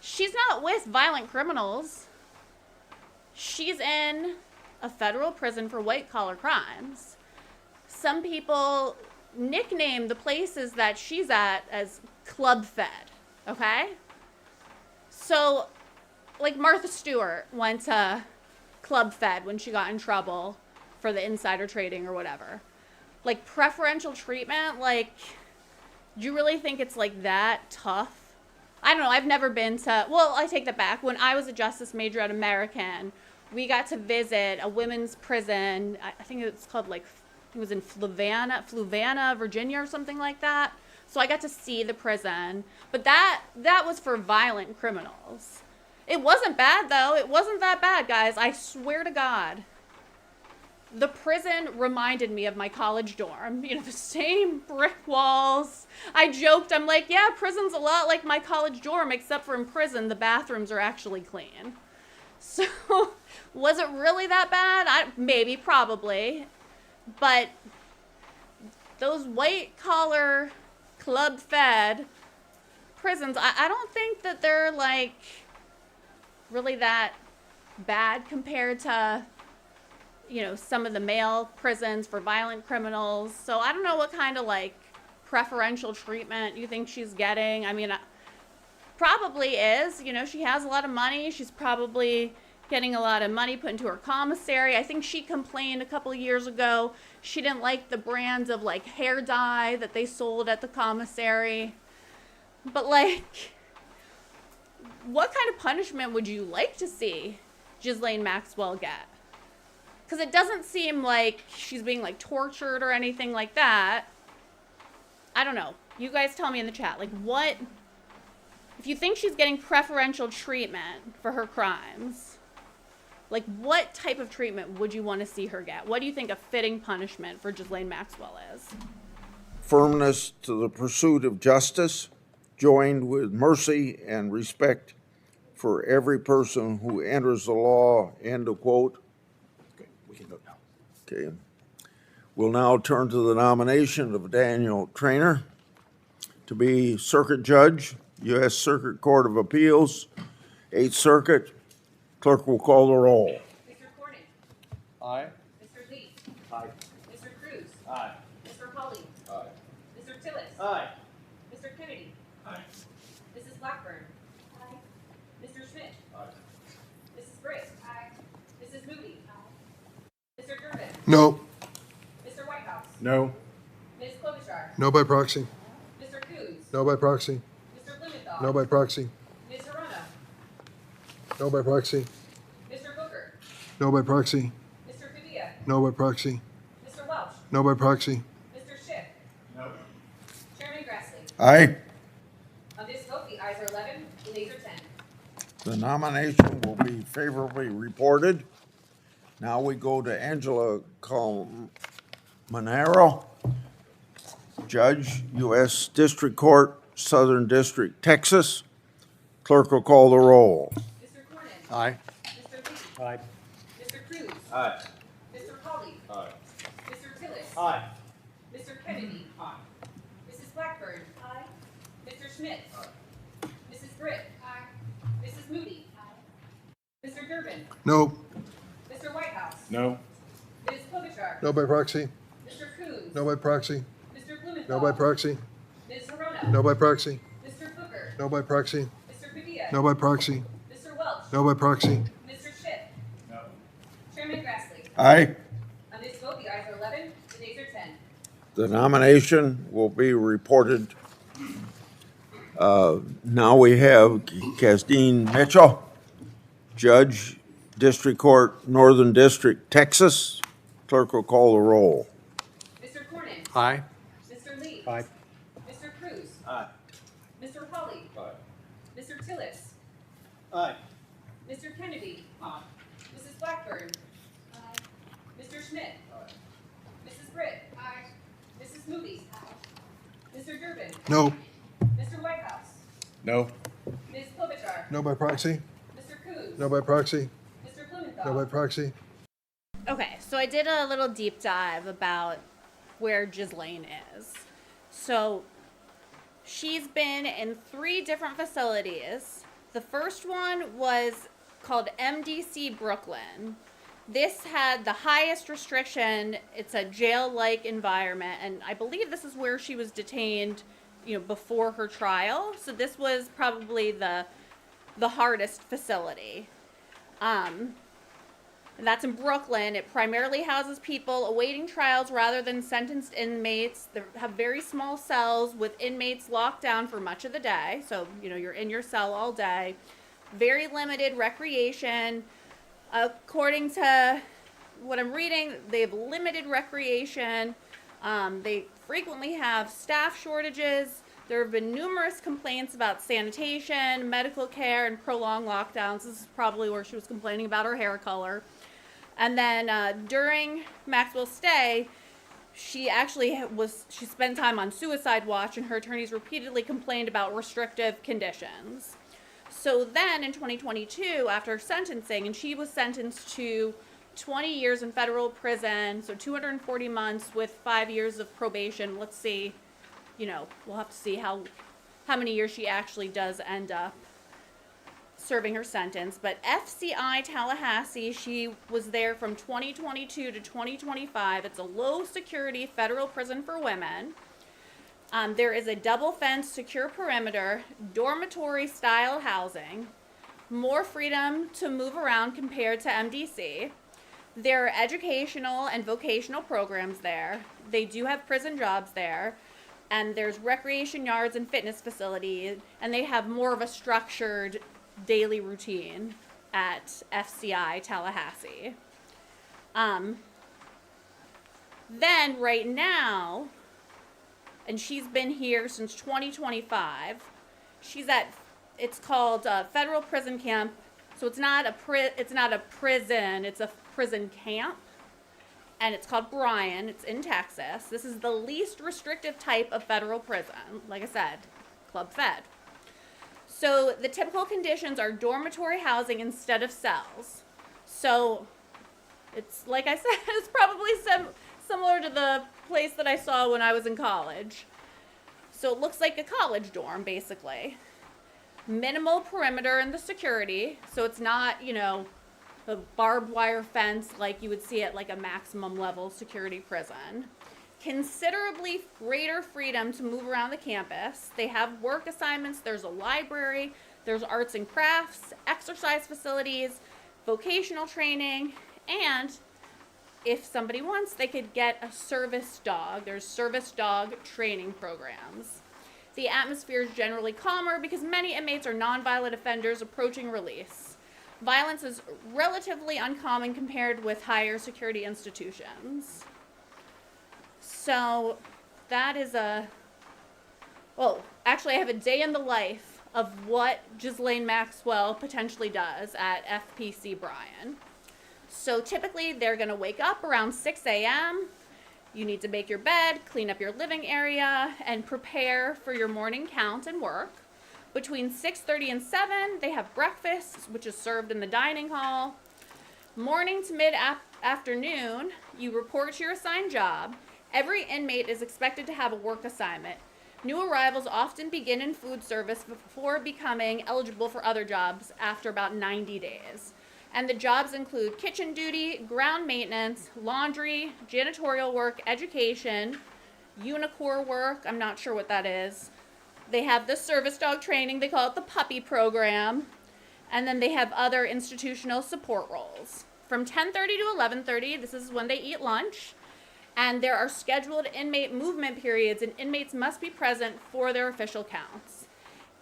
She's not with violent criminals. She's in a federal prison for white-collar crimes. Some people nickname the places that she's at as Club Fed, okay? So, like Martha Stewart went to Club Fed when she got in trouble for the insider trading or whatever. Like, preferential treatment, like, do you really think it's like that tough? I don't know, I've never been to, well, I take that back. When I was a justice major at American, we got to visit a women's prison. I think it's called like, it was in Fluvanna, Virginia or something like that. So I got to see the prison, but that was for violent criminals. It wasn't bad though. It wasn't that bad, guys. I swear to God. The prison reminded me of my college dorm. You know, the same brick walls. I joked, I'm like, yeah, prison's a lot like my college dorm, except for in prison, the bathrooms are actually clean. So, was it really that bad? Maybe, probably. But those white-collar, club-fed prisons, I don't think that they're, like, really that bad compared to, you know, some of the male prisons for violent criminals. So I don't know what kind of, like, preferential treatment you think she's getting. I mean, probably is. You know, she has a lot of money. She's probably getting a lot of money put into her commissary. I think she complained a couple of years ago she didn't like the brands of, like, hair dye that they sold at the commissary. But, like, what kind of punishment would you like to see Ghislaine Maxwell get? Because it doesn't seem like she's being, like, tortured or anything like that. I don't know. You guys tell me in the chat. Like, what... If you think she's getting preferential treatment for her crimes, like, what type of treatment would you want to see her get? What do you think a fitting punishment for Ghislaine Maxwell is? Firmness to the pursuit of justice, joined with mercy and respect for every person who enters the law, end of quote. Okay, we can vote now. Okay. We'll now turn to the nomination of Daniel Traynor to be Circuit Judge, U.S. Circuit Court of Appeals, 8th Circuit. Clerk will call the roll. Mr. Cornyn. Aye. Mr. Lee. Aye. Mr. Cruz. Aye. Mr. Hawley. Aye. Mr. Tillis. Aye. Mr. Kennedy. Aye. Mrs. Blackburn. Aye. Mr. Schmidt. Aye. Mrs. Britt. Aye. Mrs. Moody. Aye. Mr. Durbin. No. Mr. Whitehouse. No. Ms. Klobuchar. No by proxy. Mr. Coons. No by proxy. Mr. Blumenthal. No by proxy. Ms. Harona. No by proxy. Mr. Booker. No by proxy. Mr. Padilla. No by proxy. Mr. Welch. No by proxy. Mr. Schiff. No. Chairman Grassley. Aye. On this vote, the ayes are 11, the nays are 10. The nomination will be favorably reported. Now we go to Angela Colmenero, Judge, U.S. District Court, Southern District, Texas. Clerk will call the roll. Mr. Cornyn. Aye. Mr. Lee. Aye. Mr. Cruz. Aye. Mr. Hawley. Aye. Mr. Tillis. Aye. Mr. Kennedy. Aye. Mrs. Blackburn. Aye. Mr. Schmidt. Aye. Mrs. Britt. Aye. Mrs. Moody. Aye. Mr. Durbin. No. Mr. Whitehouse. No. Ms. Klobuchar. No by proxy. Mr. Coons. No by proxy. Mr. Blumenthal. No by proxy. Ms. Harona. No by proxy. Mr. Booker. No by proxy. Mr. Padilla. No by proxy. Mr. Welch. No by proxy. Mr. Schiff. No. Chairman Grassley. Aye. On this vote, the ayes are 11, the nays are 10. The nomination will be reported. Now we have Casdine Mitchell, Judge, District Court, Northern District, Texas. Clerk will call the roll. Mr. Cornyn. Aye. Mr. Lee. Aye. Mr. Cruz. Aye. Mr. Hawley. Aye. Mr. Tillis. Aye. Mr. Kennedy. Aye. Mrs. Blackburn. Aye. Mr. Schmidt. Aye. Mrs. Britt. Aye. Mrs. Moody. Aye. Mr. Durbin. No. Mr. Whitehouse. No. Ms. Klobuchar. No by proxy? Mr. Coons. No by proxy? Mr. Blumenthal. No by proxy? Okay, so I did a little deep dive about where Ghislaine is. So she's been in 3 different facilities. The first one was called MDC Brooklyn. This had the highest restriction. It's a jail-like environment, and I believe this is where she was detained, before her trial. So this was probably the hardest facility. And that's in Brooklyn. It primarily houses people awaiting trials rather than sentenced inmates. They have very small cells with inmates locked down for much of the day. So, you're in your cell all day. Very limited recreation. According to what I'm reading, they have limited recreation. They frequently have staff shortages. There have been numerous complaints about sanitation, medical care, and prolonged lockdowns. This is probably where she was complaining about her hair color. And then during Maxwell's stay, she spent time on suicide watch, and her attorneys repeatedly complained about restrictive conditions. So then in 2022, after sentencing, and she was sentenced to 20 years in federal prison, so 240 months with 5 years of probation. Let's see, we'll have to see how many years she actually does end up serving her sentence. But FCI Tallahassee, she was there from 2022 to 2025. It's a low security federal prison for women. There is a double fence, secure perimeter, dormitory style housing, more freedom to move around compared to MDC. There are educational and vocational programs there. They do have prison jobs there. And there's recreation yards and fitness facilities. And they have more of a structured daily routine at FCI Tallahassee. Then right now, and she's been here since 2025. It's called Federal Prison Camp. So it's not a prison, it's a prison camp. And it's called Bryan. It's in Texas. This is the least restrictive type of federal prison. Like I said, Club Fed. So the typical conditions are dormitory housing instead of cells. So it's, like I said, it's probably similar to the place that I saw when I was in college. So it looks like a college dorm, basically. Minimal perimeter in the security. So it's not, a barbed wire fence like you would see at like a maximum level security prison. Considerably greater freedom to move around the campus. They have work assignments. There's a library. There's arts and crafts, exercise facilities, vocational training, and if somebody wants, they could get a service dog. There's service dog training programs. The atmosphere is generally calmer because many inmates are nonviolent offenders approaching release. Violence is relatively uncommon compared with higher security institutions. So that is actually I have a day in the life of what Ghislaine Maxwell potentially does at FPC Bryan. So typically they're going to wake up around 6 a.m. You need to make your bed, clean up your living area, and prepare for your morning count and work. Between 6:30 and 7, they have breakfast, which is served in the dining hall. Morning to mid-afternoon, you report to your assigned job. Every inmate is expected to have a work assignment. New arrivals often begin in food service before becoming eligible for other jobs after about 90 days. And the jobs include kitchen duty, ground maintenance, laundry, janitorial work, education, Unicor work, I'm not sure what that is. They have the service dog training, they call it the puppy program. And then they have other institutional support roles. From 10:30 to 11:30, this is when they eat lunch. And there are scheduled inmate movement periods, and inmates must be present for their official counts.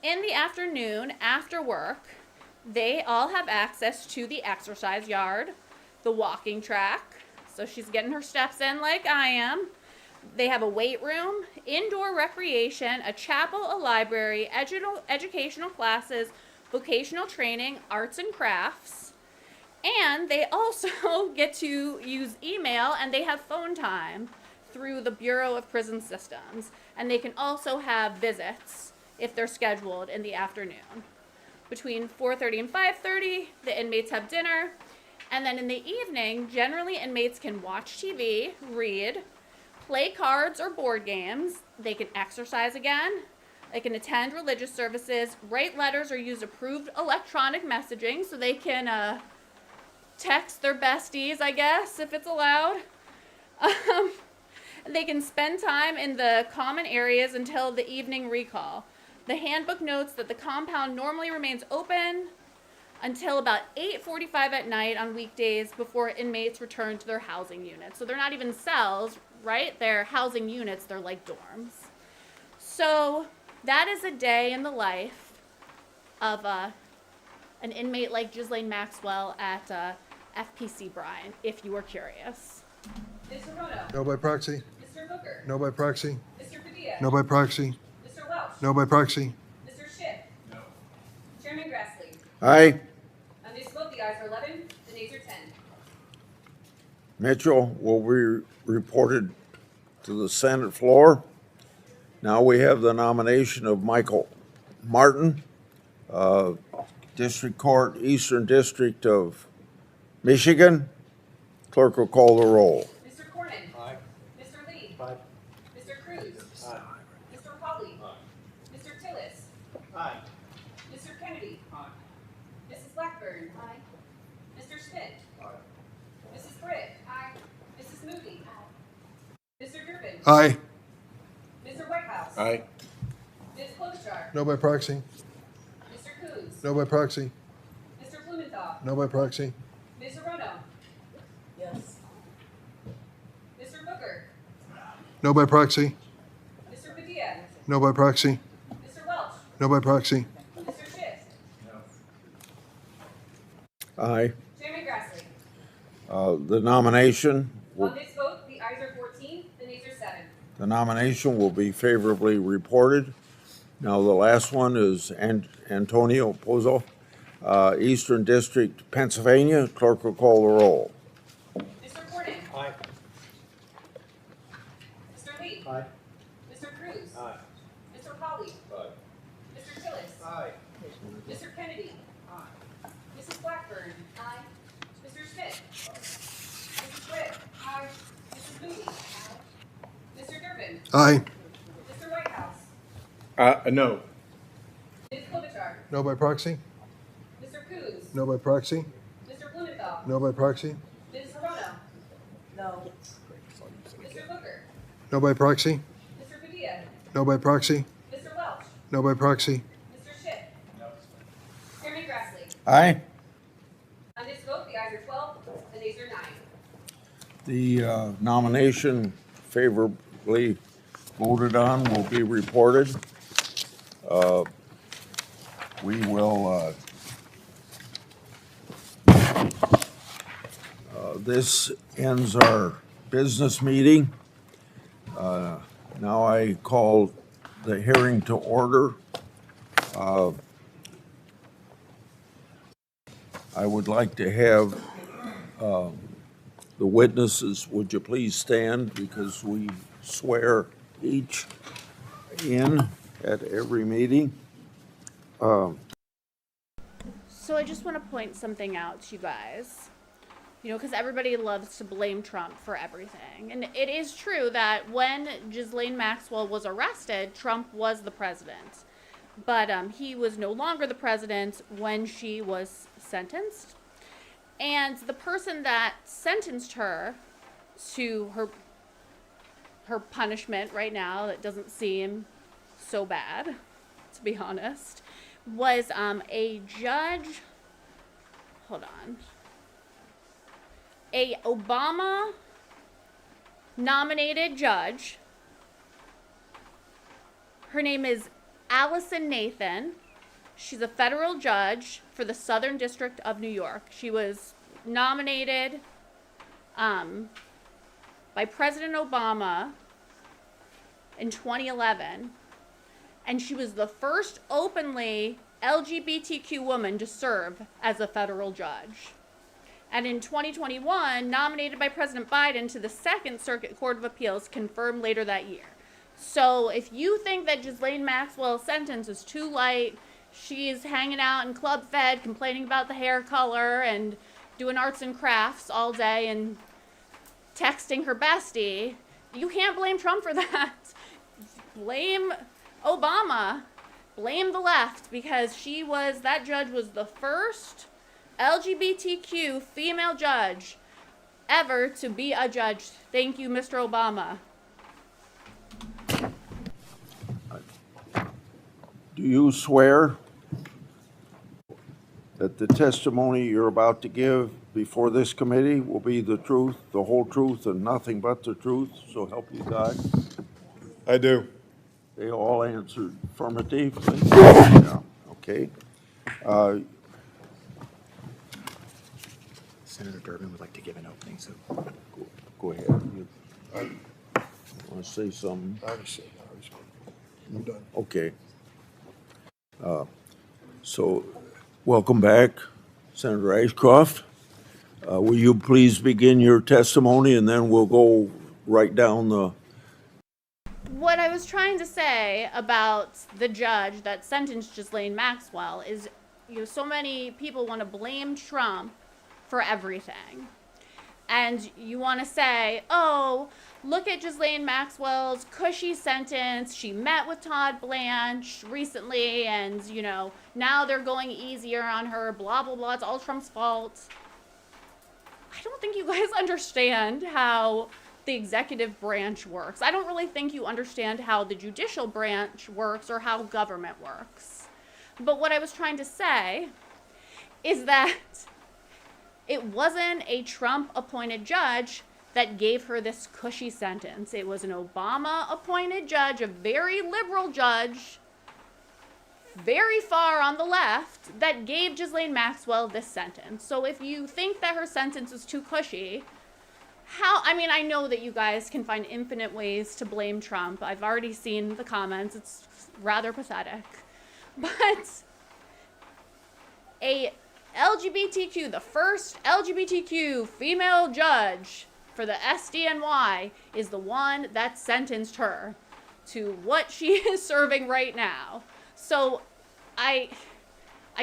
In the afternoon, after work, they all have access to the exercise yard, the walking track, so she's getting her steps in like I am, They have a weight room, indoor recreation, a chapel, a library, educational classes, vocational training, arts and crafts. And they also get to use email, and they have phone time through the Bureau of Prison Systems. And they can also have visits if they're scheduled in the afternoon. Between 4:30 and 5:30, the inmates have dinner. And then in the evening, generally inmates can watch TV, read, play cards or board games. They can exercise again. They can attend religious services, write letters, or use approved electronic messaging so they can text their besties, I guess, if it's allowed. They can spend time in the common areas until the evening recall. The handbook notes that the compound normally remains open until about 8:45 at night on weekdays before inmates return to their housing units. So they're not even cells, right? They're housing units. They're like dorms. So that is a day in the life of an inmate like Ghislaine Maxwell at FPC Bryan, if you are curious. Mr. Rono. No by proxy. Mr. Booker. No by proxy. Mr. Padilla. No by proxy. Mr. Welch. No by proxy. Mr. Schiff. No. Chairman Grassley. Aye. On this vote, the ayes are 11, the nays are 10. Mitchell will be reported to the Senate floor. Now we have the nomination of Michael Martin, District Court, Eastern District of Michigan. Clerk will call the roll. Mr. Cornyn. Aye. Mr. Lee. Aye. Mr. Cruz. Aye. Mr. Hawley. Aye. Mr. Tillis. Aye. Mr. Kennedy. Aye. Mrs. Blackburn. Aye. Mr. Schmidt. Aye. Mrs. Britt. Aye. Mrs. Moody. Mr. Durbin. Aye. Mr. Whitehouse. Aye. Ms. Klobuchar. No by proxy. Mr. Coons. No by proxy. Mr. Blumenthal. No by proxy. Ms. Rono. Yes. Mr. Booker. No by proxy. Mr. Padilla. No by proxy. Mr. Welch. No by proxy. Mr. Schiff. Aye. Chairman Grassley. The nomination On this vote, the ayes are 14, the nays are 7. The nomination will be favorably reported. Now, the last one is Antonio Pozzo, Eastern District, Pennsylvania. Clerk will call the roll. Mr. Cornyn. Aye. Mr. Lee. Aye. Mr. Cruz. Aye. Mr. Hawley. Aye. Mr. Tillis. Aye. Mr. Kennedy. Mrs. Blackburn. Aye. Mr. Schmidt. Mrs. Britt. Aye. Mrs. Moody. Mr. Durbin. Aye. Mr. Whitehouse. No. Ms. Klobuchar. No by proxy. Mr. Coons. No by proxy. Mr. Blumenthal. No by proxy. Ms. Rono. No. Mr. Booker. No by proxy. Mr. Padilla. No by proxy. Mr. Welch. No by proxy. Mr. Schiff. Chairman Grassley. Aye. On this vote, the ayes are 12, the nays are 9. The nomination favorably voted on will be reported. We will, this ends our business meeting. Now I call the hearing to order. I would like to have the witnesses, would you please stand, because we swear each in at every meeting. So I just want to point something out to you guys. Because everybody loves to blame Trump for everything. And it is true that when Ghislaine Maxwell was arrested, Trump was the president. But he was no longer the president when she was sentenced. And the person that sentenced her to her punishment right now, that doesn't seem so bad, to be honest, was a judge. Hold on. A Obama nominated judge. Her name is Allison Nathan. She's a federal judge for the Southern District of New York. She was nominated by President Obama in 2011, and she was the first openly LGBTQ woman to serve as a federal judge. And in 2021, nominated by President Biden to the Second Circuit Court of Appeals, confirmed later that year. So if you think that Ghislaine Maxwell's sentence is too light, she's hanging out in Club Fed, complaining about the hair color and doing arts and crafts all day and texting her bestie, you can't blame Trump for that. Blame Obama. Blame the left, because that judge was the first LGBTQ female judge ever to be a judge. Thank you, Mr. Obama. Do you swear that the testimony you're about to give before this committee will be the truth, the whole truth, and nothing but the truth, so help you God? I do. They all answered affirmatively? Yeah, okay. Senator Durbin would like to give an opening, so. Go ahead. You want to say something? I already said, I'm done. Okay. So, welcome back, Senator Ashcroft. Will you please begin your testimony, and then we'll go right down the... What I was trying to say about the judge that sentenced Ghislaine Maxwell is, so many people want to blame Trump for everything. And you want to say, oh, look at Ghislaine Maxwell's cushy sentence. She met with Todd Blanche recently, and, now they're going easier on her, blah, blah, blah. It's all Trump's fault. I don't think you guys understand how the executive branch works. I don't really think you understand how the judicial branch works or how government works. But what I was trying to say is that it wasn't a Trump-appointed judge that gave her this cushy sentence. It was an Obama-appointed judge, a very liberal judge, very far on the left, that gave Ghislaine Maxwell this sentence. So if you think that her sentence is too cushy, I know that you guys can find infinite ways to blame Trump. I've already seen the comments. It's rather pathetic. But the first LGBTQ female judge for the SDNY is the one that sentenced her to what she is serving right now. So I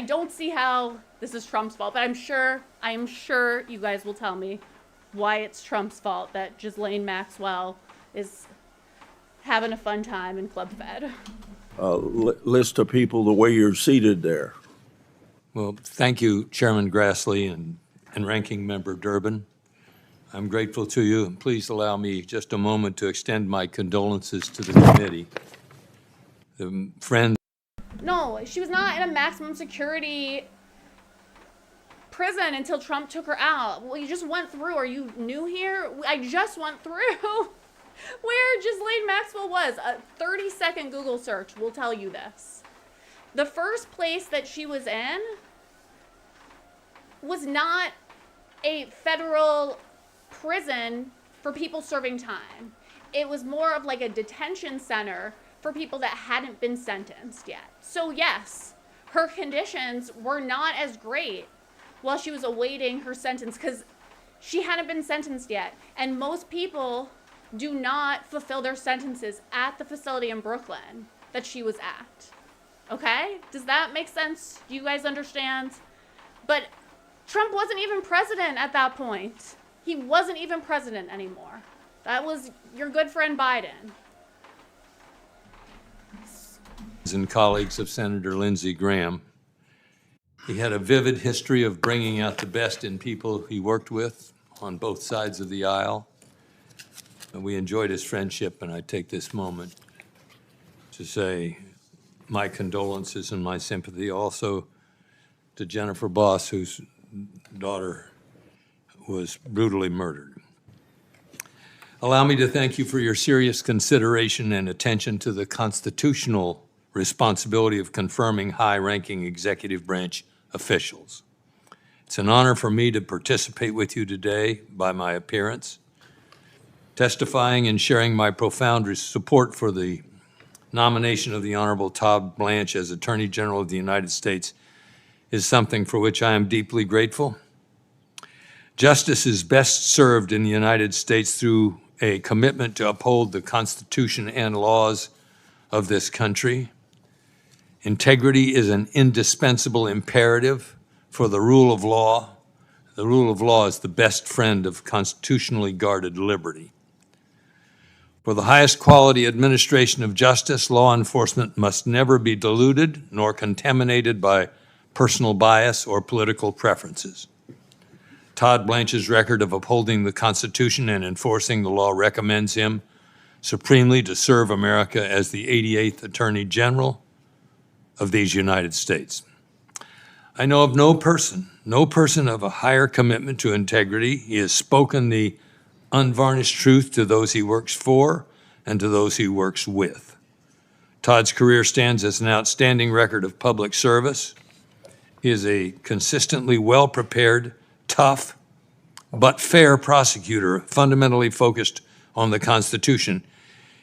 don't see how this is Trump's fault, but I am sure you guys will tell me why it's Trump's fault that Ghislaine Maxwell is having a fun time in Club Fed. List of people the way you're seated there. Well, thank you, Chairman Grassley and Ranking Member Durbin. I'm grateful to you, and please allow me just a moment to extend my condolences to the committee. The friends. No, she was not in a maximum security prison until Trump took her out. Well, you just went through. Are you new here? I just went through where Ghislaine Maxwell was. A 30-second Google search will tell you this. The first place that she was in was not a federal prison for people serving time. It was more of like a detention center for people that hadn't been sentenced yet. So yes, her conditions were not as great while she was awaiting her sentence because she hadn't been sentenced yet. And most people do not fulfill their sentences at the facility in Brooklyn that she was at. Okay? Does that make sense? Do you guys understand? But Trump wasn't even president at that point. He wasn't even president anymore. That was your good friend Biden. And colleagues of Senator Lindsey Graham. He had a vivid history of bringing out the best in people he worked with on both sides of the aisle. And we enjoyed his friendship, and I take this moment to say my condolences and my sympathy also to Jennifer Boss, whose daughter was brutally murdered. Allow me to thank you for your serious consideration and attention to the constitutional responsibility of confirming high-ranking executive branch officials. It's an honor for me to participate with you today by my appearance. testifying and sharing my profound support for the nomination of the Honorable Todd Blanche as Attorney General of the United States is something for which I am deeply grateful. Justice is best served in the United States through a commitment to uphold the Constitution and laws of this country. Integrity is an indispensable imperative for the rule of law. The rule of law is the best friend of constitutionally guarded liberty. For the highest quality administration of justice, law enforcement must never be diluted nor contaminated by personal bias or political preferences. Todd Blanche's record of upholding the Constitution and enforcing the law recommends him supremely to serve America as the 88th Attorney General of these United States. I know of no person of a higher commitment to integrity. He has spoken the unvarnished truth to those he works for and to those he works with. Todd's career stands as an outstanding record of public service. He is a consistently well-prepared, tough, but fair prosecutor, fundamentally focused on the Constitution.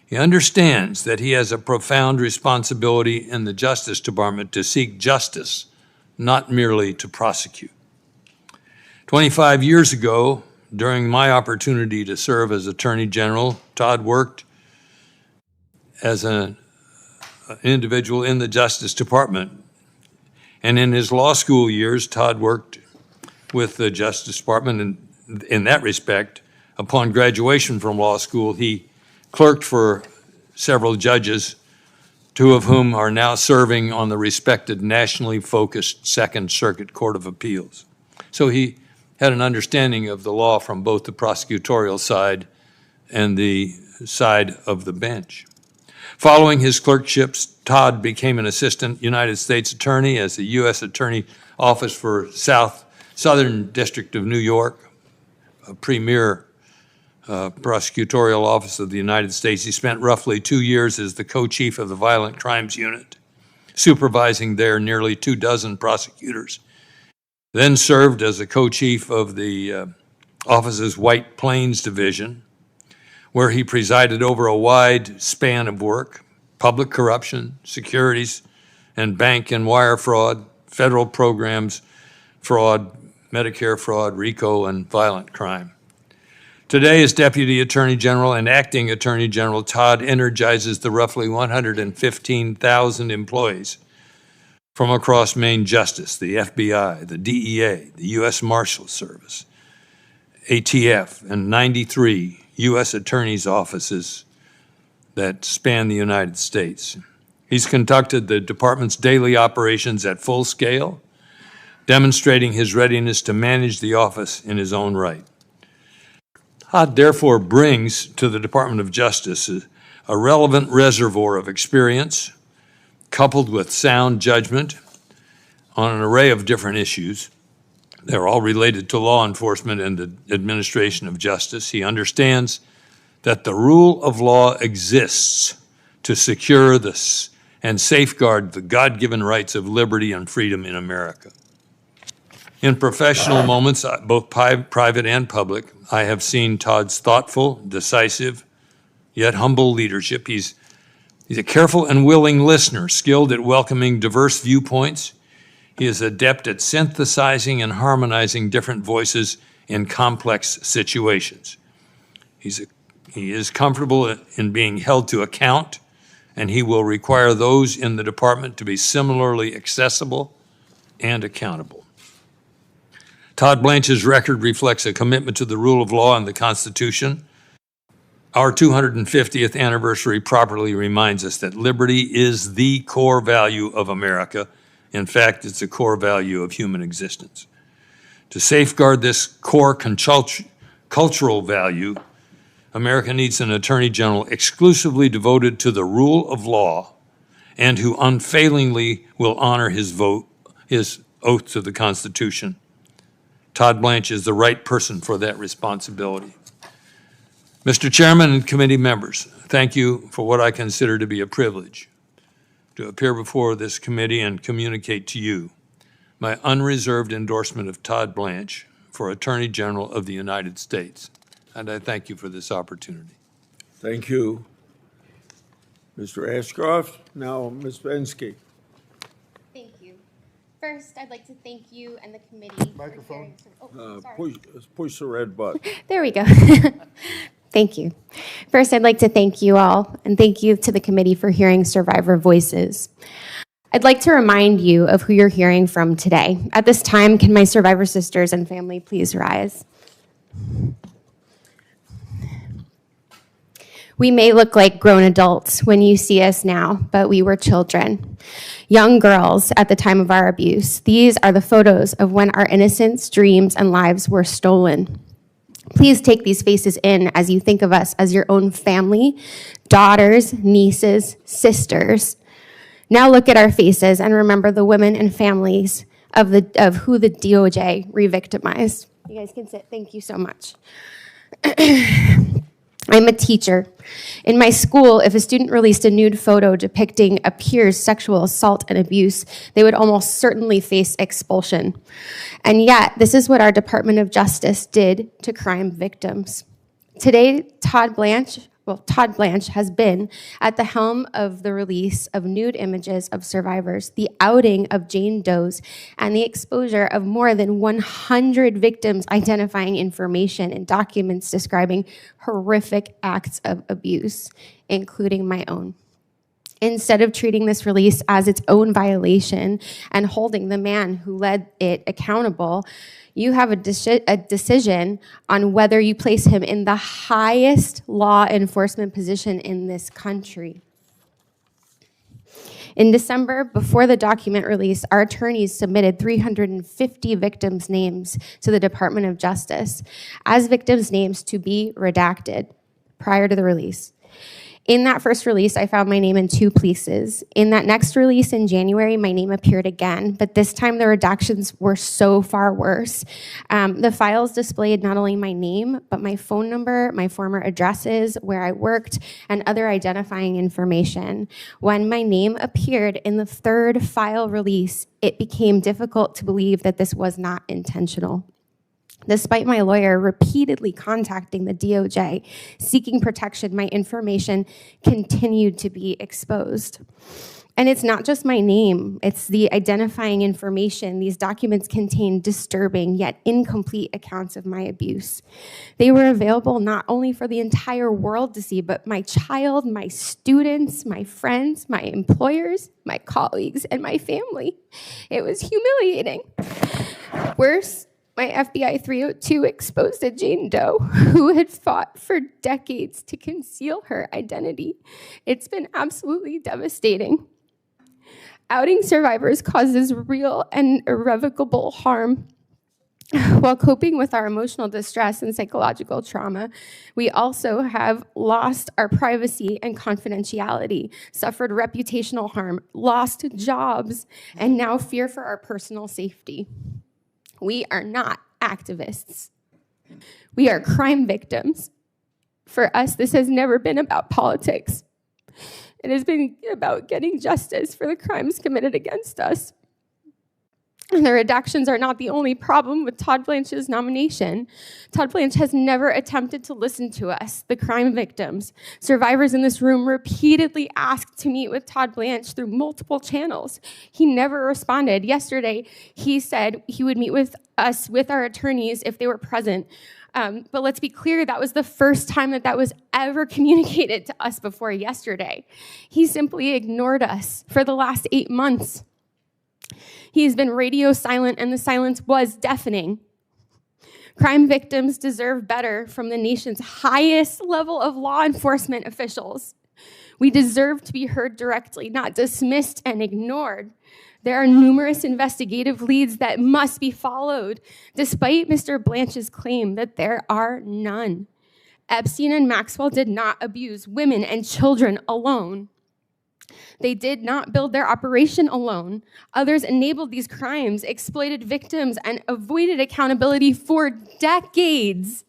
He understands that he has a profound responsibility in the Justice Department to seek justice, not merely to prosecute. 25 years ago, during my opportunity to serve as Attorney General, Todd worked as an individual in the Justice Department. And in his law school years, Todd worked with the Justice Department, and in that respect, upon graduation from law school, he clerked for several judges, two of whom are now serving on the respected nationally focused Second Circuit Court of Appeals. So he had an understanding of the law from both the prosecutorial side and the side of the bench. Following his clerkships, Todd became an assistant United States attorney as the U.S. Attorney Office for Southern District of New York, a premier prosecutorial office of the United States. He spent roughly 2 years as the co-chief of the Violent Crimes Unit, supervising there nearly 24 prosecutors. Then served as a co-chief of the office's White Plains Division, where he presided over a wide span of work: public corruption, securities and bank and wire fraud, federal programs fraud, Medicare fraud, RICO, and violent crime. Today, as Deputy Attorney General and Acting Attorney General, Todd energizes the roughly 115,000 employees from across Main Justice, the FBI, the DEA, the U.S. Marshals Service, ATF, and 93 U.S. Attorney's offices that span the United States. He's conducted the department's daily operations at full scale, demonstrating his readiness to manage the office in his own right. Todd therefore brings to the Department of Justice a relevant reservoir of experience, coupled with sound judgment on an array of different issues. They're all related to law enforcement and the administration of justice. He understands that the rule of law exists to secure this and safeguard the God-given rights of liberty and freedom in America. In professional moments, both private and public, I have seen Todd's thoughtful, decisive, yet humble leadership. He's a careful and willing listener, skilled at welcoming diverse viewpoints. He is adept at synthesizing and harmonizing different voices in complex situations. He is comfortable in being held to account, and he will require those in the department to be similarly accessible and accountable. Todd Blanche's record reflects a commitment to the rule of law and the Constitution. Our 250th anniversary properly reminds us that liberty is the core value of America. In fact, it's a core value of human existence. To safeguard this core cultural value, America needs an Attorney General exclusively devoted to the rule of law and who unfailingly will honor his oath to the Constitution. Todd Blanche is the right person for that responsibility. Mr. Chairman and committee members, thank you for what I consider to be a privilege to appear before this committee and communicate to you my unreserved endorsement of Todd Blanche for Attorney General of the United States. and I thank you for this opportunity. Thank you, Mr. Ashcroft. Now, Ms. Bensky. Thank you. First, I'd like to thank you and the committee Microphone. for hearing some, sorry. Push the red button. There we go. Thank you. First, I'd like to thank you all, and thank you to the committee for hearing survivor voices. I'd like to remind you of who you're hearing from today. At this time, can my survivor sisters and family please rise? We may look like grown adults when you see us now, but we were children, young girls at the time of our abuse. These are the photos of when our innocence, dreams, and lives were stolen. Please take these faces in as you think of us as your own family, daughters, nieces, sisters. Now look at our faces and remember the women and families of who the DOJ re-victimized. You guys can sit. Thank you so much. I'm a teacher. In my school, if a student released a nude photo depicting a peer's sexual assault and abuse, they would almost certainly face expulsion. And yet, this is what our Department of Justice did to crime victims. Today, Todd Blanche has been at the helm of the release of nude images of survivors, the outing of Jane Does, and the exposure of more than 100 victims identifying information and documents describing horrific acts of abuse, including my own. Instead of treating this release as its own violation and holding the man who led it accountable, you have a decision on whether you place him in the highest law enforcement position in this country. In December, before the document release, our attorneys submitted 350 victims' names to the Department of Justice as victims' names to be redacted prior to the release. In that first release, I found my name in 2 places. In that next release in January, my name appeared again, but this time the redactions were so far worse. The files displayed not only my name, but my phone number, my former addresses, where I worked, and other identifying information. When my name appeared in the 3rd file release, it became difficult to believe that this was not intentional. Despite my lawyer repeatedly contacting the DOJ, seeking protection, my information continued to be exposed. And it's not just my name, it's the identifying information. These documents contain disturbing yet incomplete accounts of my abuse. They were available not only for the entire world to see, but my child, my students, my friends, my employers, my colleagues, and my family. It was humiliating. Worse, my FBI 302 exposed a Jane Doe who had fought for decades to conceal her identity. It's been absolutely devastating. Outing survivors causes real and irrevocable harm. While coping with our emotional distress and psychological trauma, we also have lost our privacy and confidentiality, suffered reputational harm, lost jobs, and now fear for our personal safety. We are not activists. We are crime victims. For us, this has never been about politics. It has been about getting justice for the crimes committed against us. And the redactions are not the only problem with Todd Blanche's nomination. Todd Blanche has never attempted to listen to us, the crime victims. Survivors in this room repeatedly asked to meet with Todd Blanche through multiple channels. He never responded. Yesterday, he said he would meet with us, with our attorneys, if they were present. But let's be clear, that was the first time that was ever communicated to us before yesterday. He simply ignored us for the last 8 months. He's been radio silent, and the silence was deafening. Crime victims deserve better from the nation's highest level of law enforcement officials. We deserve to be heard directly, not dismissed and ignored. There are numerous investigative leads that must be followed, despite Mr. Blanche's claim that there are none. Epstein and Maxwell did not abuse women and children alone. They did not build their operation alone. Others enabled these crimes, exploited victims, and avoided accountability for decades.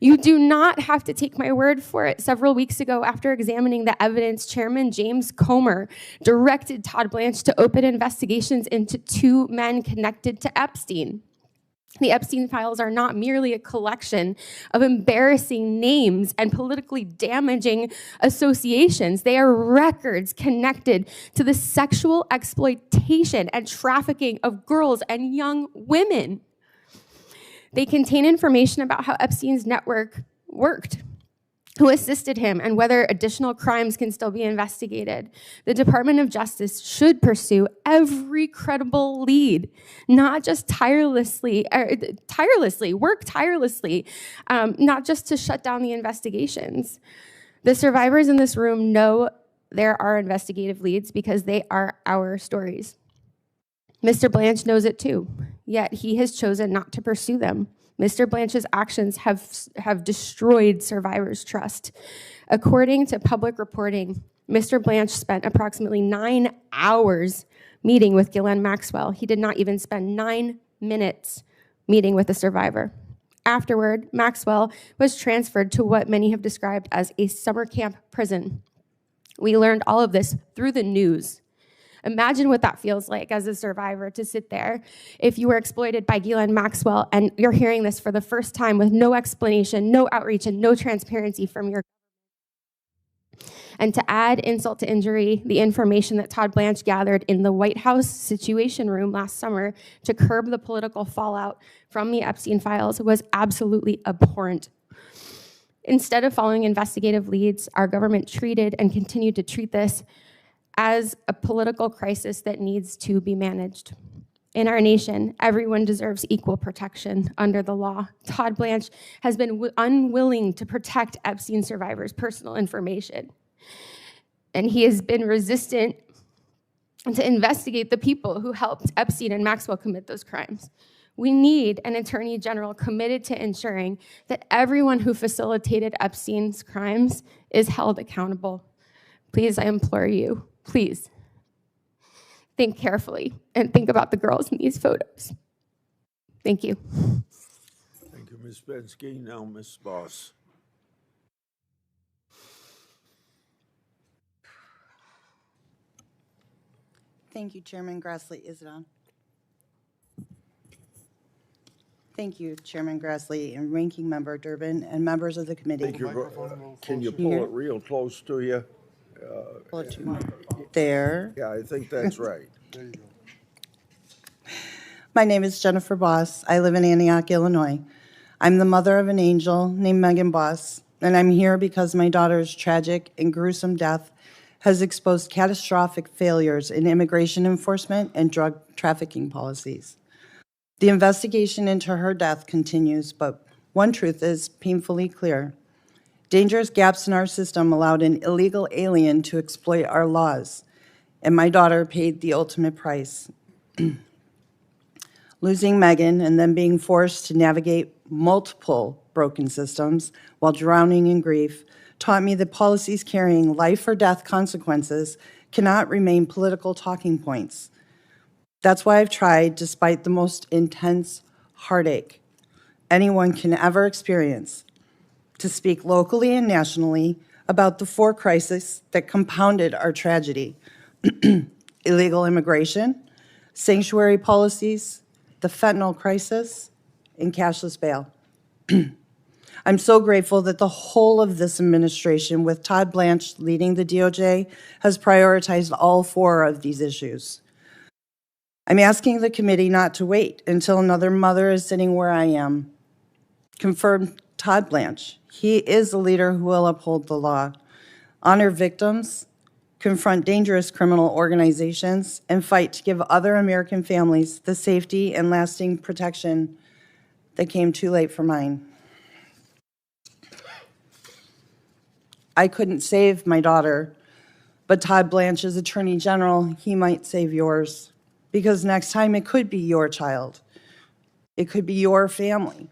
You do not have to take my word for it. Several weeks ago, after examining the evidence, Chairman James Comer directed Todd Blanche to open investigations into 2 men connected to Epstein. The Epstein files are not merely a collection of embarrassing names and politically damaging associations. They are records connected to the sexual exploitation and trafficking of girls and young women. They contain information about how Epstein's network worked, who assisted him, and whether additional crimes can still be investigated. The Department of Justice should pursue every credible lead, not just work tirelessly, not just to shut down the investigations. The survivors in this room know there are investigative leads because they are our stories. Mr. Blanche knows it too, yet he has chosen not to pursue them. Mr. Blanche's actions have destroyed survivors' trust. According to public reporting, Mr. Blanche spent approximately 9 hours meeting with Ghislaine Maxwell. He did not even spend 9 minutes meeting with the survivor. Afterward, Maxwell was transferred to what many have described as a summer camp prison. We learned all of this through the news. Imagine what that feels like as a survivor to sit there if you were exploited by Ghislaine Maxwell and you're hearing this for the first time with no explanation, no outreach, and no transparency from your government. And to add insult to injury, the information that Todd Blanche gathered in the White House Situation Room last summer to curb the political fallout from the Epstein files was absolutely abhorrent. Instead of following investigative leads, our government treated and continued to treat this as a political crisis that needs to be managed. In our nation, everyone deserves equal protection under the law. Todd Blanche has been unwilling to protect Epstein survivors' personal information, and he has been resistant to investigate the people who helped Epstein and Maxwell commit those crimes. We need an attorney general committed to ensuring that everyone who facilitated Epstein's crimes is held accountable. Please, I implore you, please, think carefully and think about the girls in these photos. Thank you. Thank you, Ms. Bensky. Now, Ms. Boss. Thank you, Chairman Grassley. Is it on? Thank you, Chairman Grassley and Ranking Member Durbin and members of the committee. Can you pull it real close to you? Pull it to there. Yeah, I think that's right. There you go. My name is Jennifer Boss. I live in Antioch, Illinois. I'm the mother of an angel named Megan Boss, and I'm here because my daughter's tragic and gruesome death has exposed catastrophic failures in immigration enforcement and drug trafficking policies. The investigation into her death continues, but one truth is painfully clear. Dangerous gaps in our system allowed an illegal alien to exploit our laws, and my daughter paid the ultimate price. Losing Megan and then being forced to navigate multiple broken systems while drowning in grief taught me that policies carrying life or death consequences cannot remain political talking points. That's why I've tried, despite the most intense heartache anyone can ever experience, to speak locally and nationally about the 4 crises that compounded our tragedy: illegal immigration, sanctuary policies, the fentanyl crisis, and cashless bail. I'm so grateful that the whole of this administration, with Todd Blanche leading the DOJ, has prioritized all 4 of these issues. I'm asking the committee not to wait until another mother is sitting where I am. Confirm Todd Blanche. He is a leader who will uphold the law, honor victims, confront dangerous criminal organizations, and fight to give other American families the safety and lasting protection that came too late for mine. I couldn't save my daughter, but Todd Blanche is Attorney General. He might save yours, because next time it could be your child. It could be your family.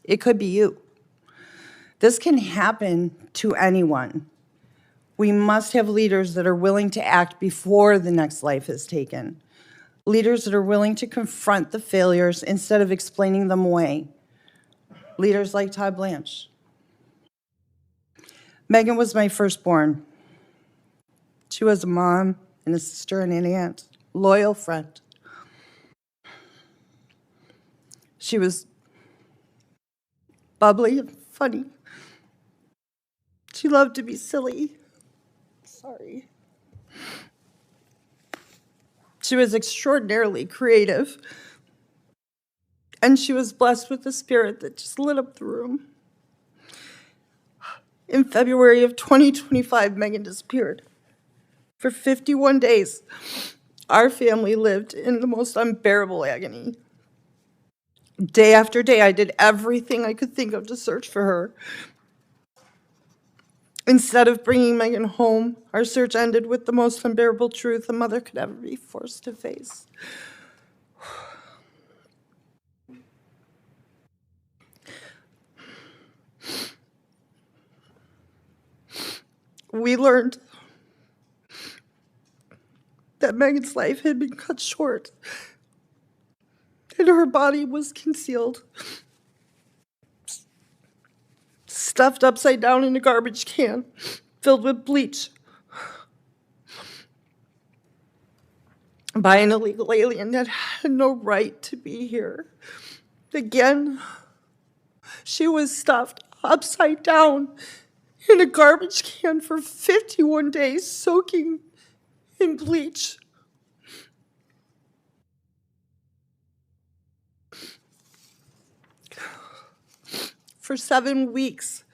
It could be you. This can happen to anyone. We must have leaders that are willing to act before the next life is taken. Leaders that are willing to confront the failures instead of explaining them away. Leaders like Todd Blanche. Megan was my firstborn. She was a mom and a sister and an aunt, loyal friend. She was bubbly and funny. She loved to be silly. Sorry. She was extraordinarily creative. And she was blessed with a spirit that just lit up the room. In February of 2025, Megan disappeared. For 51 days, our family lived in the most unbearable agony. Day after day, I did everything I could think of to search for her. Instead of bringing Megan home, our search ended with the most unbearable truth a mother could ever be forced to face. We learned that Megan's life had been cut short and her body was concealed, stuffed upside down in a garbage can filled with bleach by an illegal alien that had no right to be here. Again, she was stuffed upside down in a garbage can for 51 days, soaking in bleach. For 7 weeks,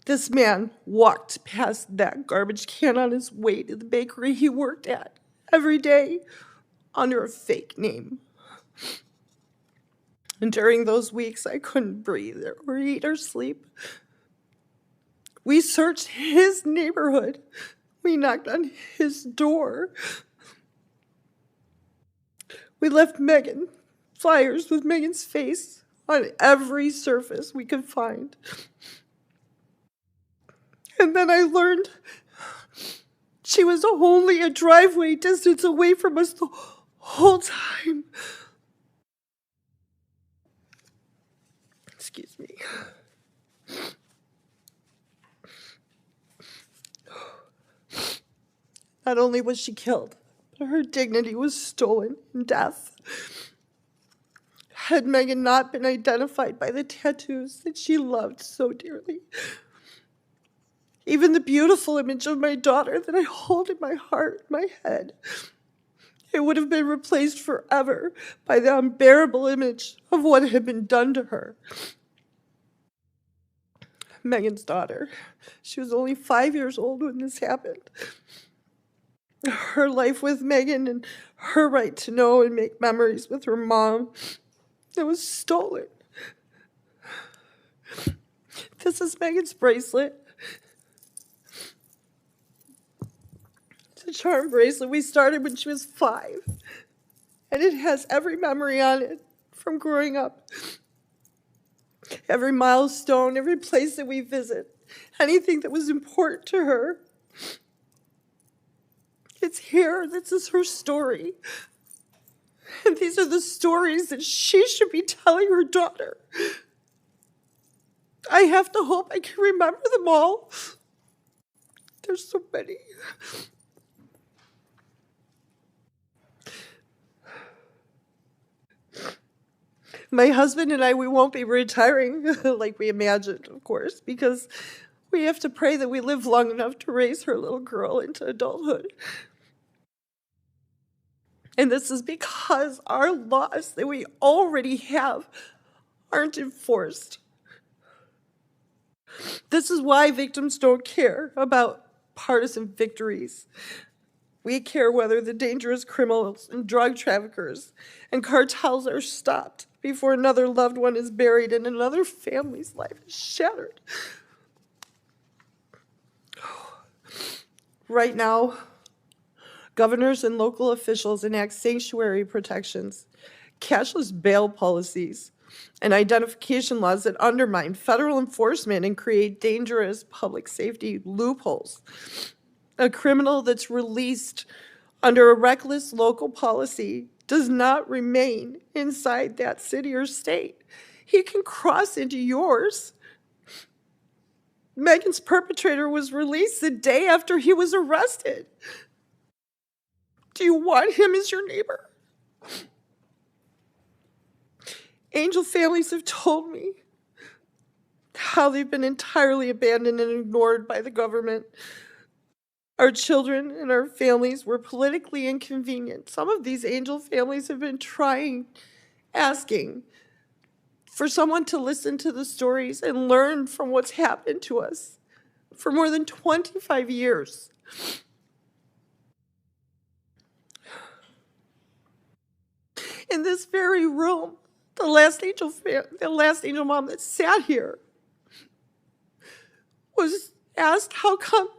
this man walked past that garbage can on his way to the bakery he worked at every day under a fake name. And during those weeks, I couldn't breathe or eat or sleep. We searched his neighborhood. We knocked on his door. We left Megan flyers with Megan's face on every surface we could find. And then I learned she was only a driveway distance away from us the whole time. Excuse me. Not only was she killed, but her dignity was stolen in death. Had Megan not been identified by the tattoos that she loved so dearly, even the beautiful image of my daughter that I hold in my heart, my head, it would have been replaced forever by the unbearable image of what had been done to her. Megan's daughter, she was only 5 years old when this happened. Her life with Megan and her right to know and make memories with her mom, it was stolen. This is Megan's bracelet. It's a charm bracelet we started when she was 5. And it has every memory on it from growing up. Every milestone, every place that we visit, anything that was important to her. It's here. This is her story. And these are the stories that she should be telling her daughter. I have to hope I can remember them all. There's so many. My husband and I, we won't be retiring like we imagined, of course, because we have to pray that we live long enough to raise her little girl into adulthood. And this is because our laws that we already have aren't enforced. This is why victims don't care about partisan victories. We care whether the dangerous criminals and drug traffickers and cartels are stopped before another loved one is buried and another family's life is shattered. Right now, governors and local officials enact sanctuary protections, cashless bail policies, and identification laws that undermine federal enforcement and create dangerous public safety loopholes. A criminal that's released under a reckless local policy does not remain inside that city or state. He can cross into yours. Megan's perpetrator was released the day after he was arrested. Do you want him as your neighbor? Angel families have told me how they've been entirely abandoned and ignored by the government. Our children and our families were politically inconvenient. Some of these angel families have been asking for someone to listen to the stories and learn from what's happened to us for more than 25 years. In this very room, the last angel mom that sat here was asked how come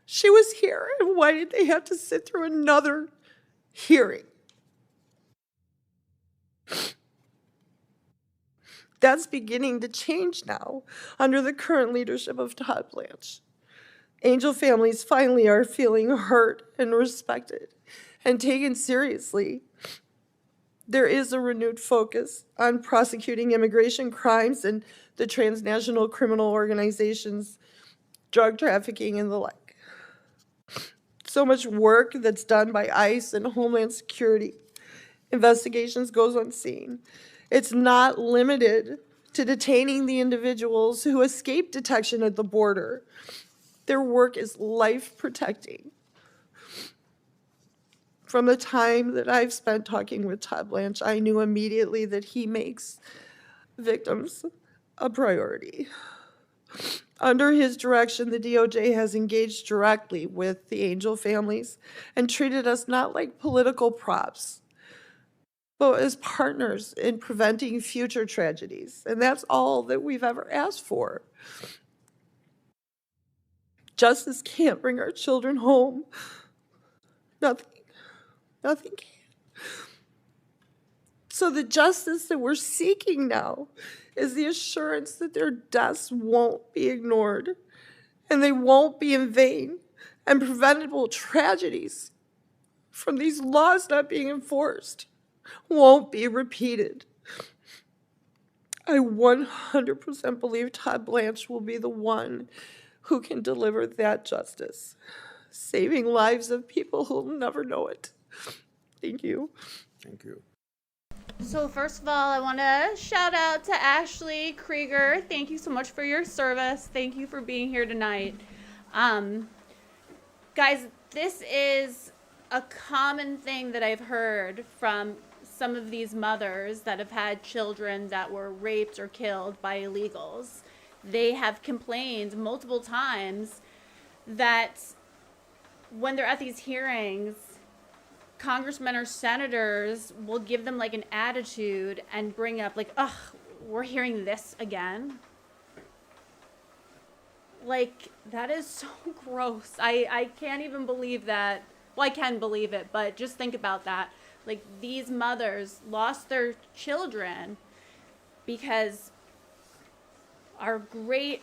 she was here and why did they have to sit through another hearing. That's beginning to change now under the current leadership of Todd Blanche. Angel families finally are feeling heard and respected and taken seriously. There is a renewed focus on prosecuting immigration crimes and the transnational criminal organizations, drug trafficking, and the like. So much work that's done by ICE and Homeland Security. Investigations goes unseen. It's not limited to detaining the individuals who escape detection at the border. Their work is life-protecting. From the time that I've spent talking with Todd Blanche, I knew immediately that he makes victims a priority. Under his direction, the DOJ has engaged directly with the angel families and treated us not like political props, but as partners in preventing future tragedies. And that's all that we've ever asked for. Justice can't bring our children home. Nothing can. So the justice that we're seeking now is the assurance that their deaths won't be ignored and they won't be in vain, and preventable tragedies from these laws not being enforced won't be repeated. I 100% believe Todd Blanche will be the one who can deliver that justice, saving lives of people who'll never know it. Thank you. Thank you. So first of all, I want to shout out to Ashley Krieger. Thank you so much for your service. Thank you for being here tonight. Guys, this is a common thing that I've heard from some of these mothers that have had children that were raped or killed by illegals. They have complained multiple times that when they're at these hearings, congressmen or senators will give them like an attitude and bring up like, ugh, we're hearing this again. Like, that is so gross. I can't even believe that. Well, I can believe it, but just think about that. Like, these mothers lost their children because our great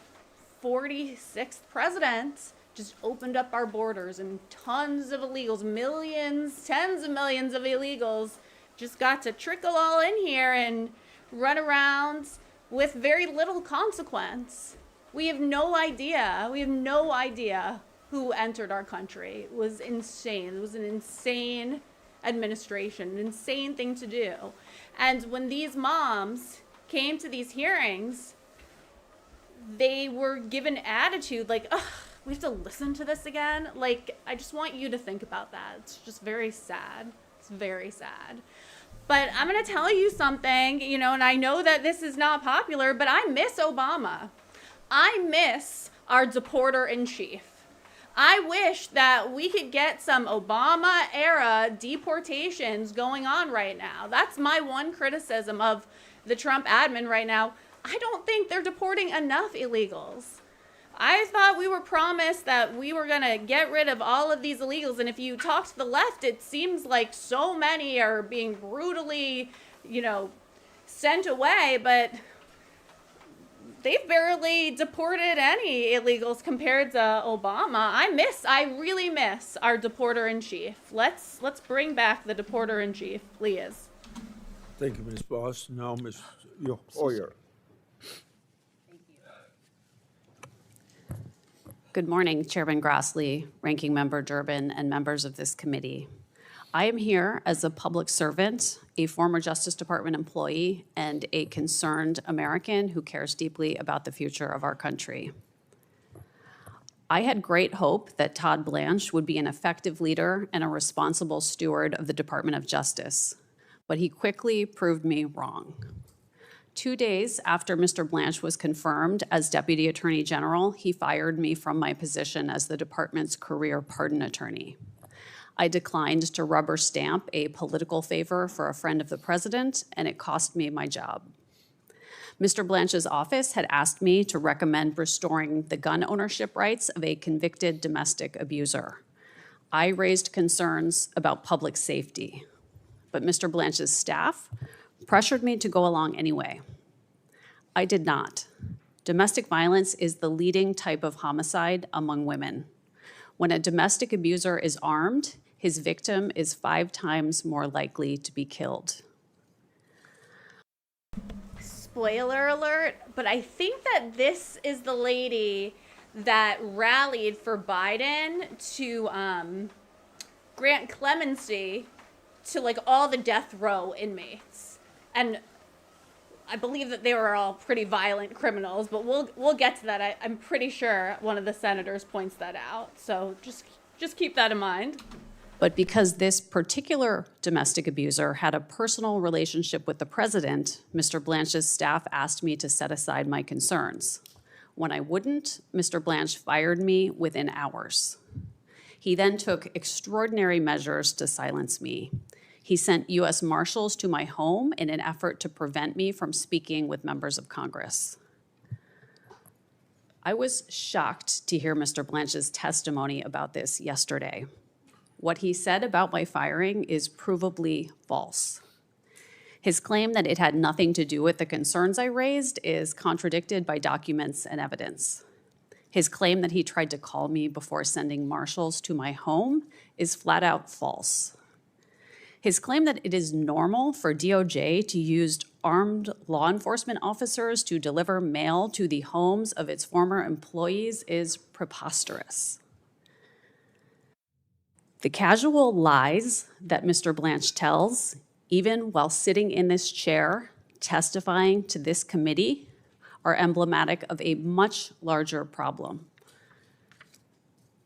46th president just opened up our borders and tons of illegals, millions, tens of millions of illegals just got to trickle all in here and run around with very little consequence. We have no idea. We have no idea who entered our country. It was insane. It was an insane administration, an insane thing to do. And when these moms came to these hearings, they were given attitude like, ugh, we have to listen to this again. Like, I just want you to think about that. It's just very sad. It's very sad. But I'm going to tell you something, you know, and I know that this is not popular, but I miss Obama. I miss our deporter-in-chief. I wish that we could get some Obama-era deportations going on right now. That's my one criticism of the Trump admin right now. I don't think they're deporting enough illegals. I thought we were promised that we were going to get rid of all of these illegals. And if you talk to the left, it seems like so many are being brutally, you know, sent away. But they've barely deported any illegals compared to Obama. I really miss our deporter-in-chief. Let's bring back the deporter-in-chief, please. Thank you, Ms. Boss. Now, Ms. Hoyer. Good morning, Chairman Grassley, Ranking Member Durbin, and members of this committee. I am here as a public servant, a former Justice Department employee, and a concerned American who cares deeply about the future of our country. I had great hope that Todd Blanche would be an effective leader and a responsible steward of the Department of Justice, but he quickly proved me wrong. 2 days after Mr. Blanche was confirmed as Deputy Attorney General, he fired me from my position as the department's career pardon attorney. I declined to rubber stamp a political favor for a friend of the president, and it cost me my job. Mr. Blanche's office had asked me to recommend restoring the gun ownership rights of a convicted domestic abuser. I raised concerns about public safety, but Mr. Blanche's staff pressured me to go along anyway. I did not. Domestic violence is the leading type of homicide among women. When a domestic abuser is armed, his victim is 5 times more likely to be killed. Spoiler alert, but I think that this is the lady that rallied for Biden to grant clemency to like all the death row inmates. And I believe that they were all pretty violent criminals, but we'll get to that. I'm pretty sure one of the senators points that out. So just keep that in mind. But because this particular domestic abuser had a personal relationship with the president, Mr. Blanche's staff asked me to set aside my concerns. When I wouldn't, Mr. Blanche fired me within hours. He then took extraordinary measures to silence me. He sent U.S. Marshals to my home in an effort to prevent me from speaking with members of Congress. I was shocked to hear Mr. Blanche's testimony about this yesterday. What he said about my firing is provably false. His claim that it had nothing to do with the concerns I raised is contradicted by documents and evidence. His claim that he tried to call me before sending marshals to my home is flat out false. His claim that it is normal for DOJ to use armed law enforcement officers to deliver mail to the homes of its former employees is preposterous. The casual lies that Mr. Blanche tells, even while sitting in this chair testifying to this committee, are emblematic of a much larger problem.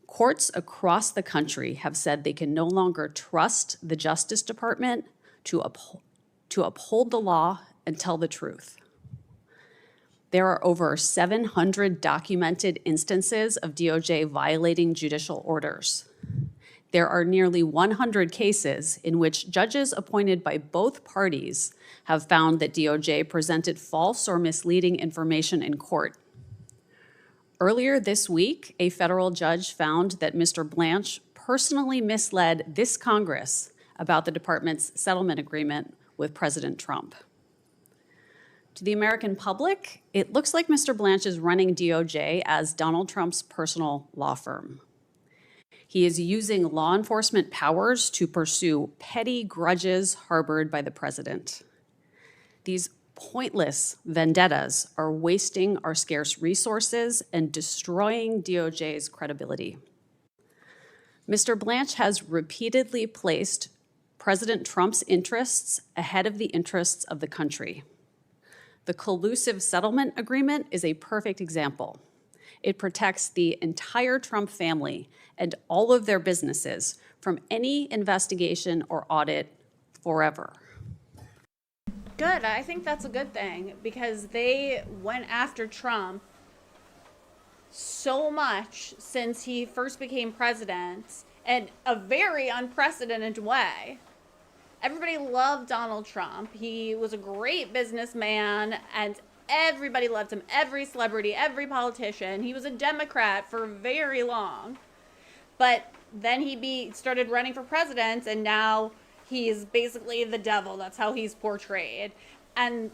Courts across the country have said they can no longer trust the Justice Department to uphold the law and tell the truth. There are over 700 documented instances of DOJ violating judicial orders. There are nearly 100 cases in which judges appointed by both parties have found that DOJ presented false or misleading information in court. Earlier this week, a federal judge found that Mr. Blanche personally misled this Congress about the department's settlement agreement with President Trump. To the American public, it looks like Mr. Blanche is running DOJ as Donald Trump's personal law firm. He is using law enforcement powers to pursue petty grudges harbored by the president. These pointless vendettas are wasting our scarce resources and destroying DOJ's credibility. Mr. Blanche has repeatedly placed President Trump's interests ahead of the interests of the country. The collusive settlement agreement is a perfect example. It protects the entire Trump family and all of their businesses from any investigation or audit forever. Good. I think that's a good thing because they went after Trump so much since he first became president in a very unprecedented way. Everybody loved Donald Trump. He was a great businessman and everybody loved him. Every celebrity, every politician. He was a Democrat for very long. But then he started running for president, and now he's basically the devil. That's how he's portrayed. And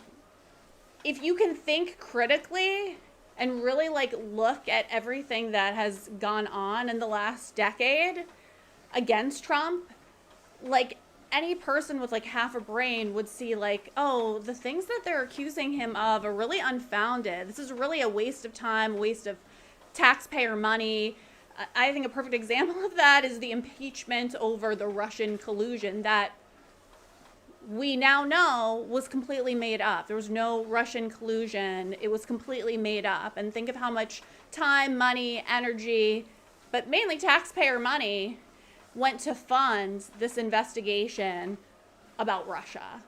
if you can think critically and really look at everything that has gone on in the last decade against Trump, any person with half a brain would see oh, the things that they're accusing him of are really unfounded. This is really a waste of time, a waste of taxpayer money. I think a perfect example of that is the impeachment over the Russian collusion that we now know was completely made up. There was no Russian collusion. It was completely made up. And think of how much time, money, energy, but mainly taxpayer money went to fund this investigation about Russia.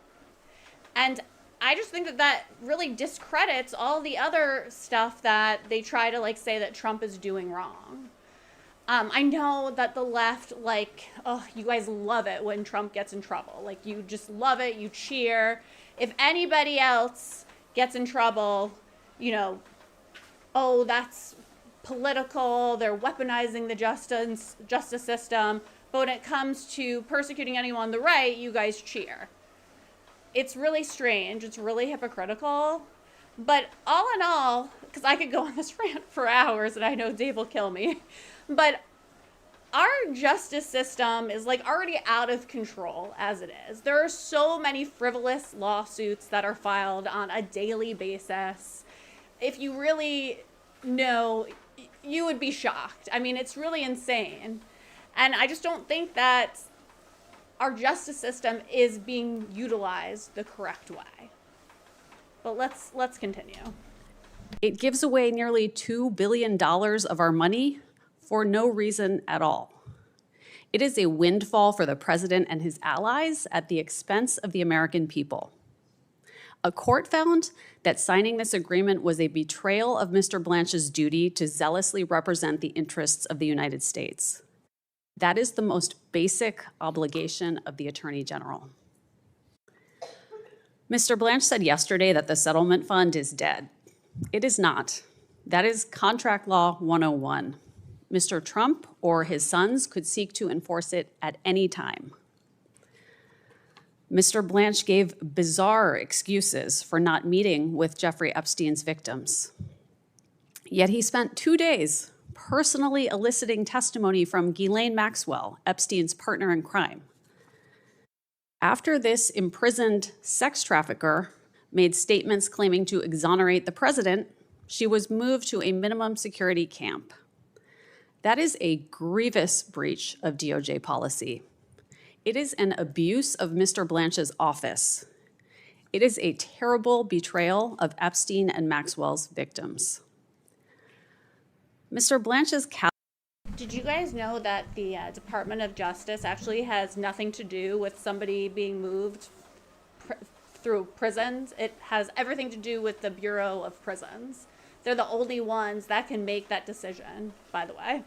And I just think that that really discredits all the other stuff that they try to like say that Trump is doing wrong. I know that the left, like, oh, you guys love it when Trump gets in trouble. Like, you just love it. You cheer. If anybody else gets in trouble, you know, oh, that's political. They're weaponizing the justice system. But when it comes to persecuting anyone on the right, you guys cheer. It's really strange. It's really hypocritical. But all in all, because I could go on this rant for hours and I know Dave will kill me, but our justice system is like already out of control as it is. There are so many frivolous lawsuits that are filed on a daily basis. If you really know, you would be shocked. I mean, it's really insane. And I just don't think that our justice system is being utilized the correct way. But let's continue. It gives away nearly $2 billion of our money for no reason at all. It is a windfall for the president and his allies at the expense of the American people. A court found that signing this agreement was a betrayal of Mr. Blanche's duty to zealously represent the interests of the United States. That is the most basic obligation of the Attorney General. Mr. Blanche said yesterday that the settlement fund is dead. It is not. That is Contract Law 101. Mr. Trump or his sons could seek to enforce it at any time. Mr. Blanche gave bizarre excuses for not meeting with Jeffrey Epstein's victims. Yet he spent 2 days personally eliciting testimony from Ghislaine Maxwell, Epstein's partner in crime. After this imprisoned sex trafficker made statements claiming to exonerate the president, she was moved to a minimum security camp. That is a grievous breach of DOJ policy. It is an abuse of Mr. Blanche's office. It is a terrible betrayal of Epstein and Maxwell's victims. Mr. Blanche's Did you guys know that the Department of Justice actually has nothing to do with somebody being moved through prisons? It has everything to do with the Bureau of Prisons. They're the only ones that can make that decision, by the way.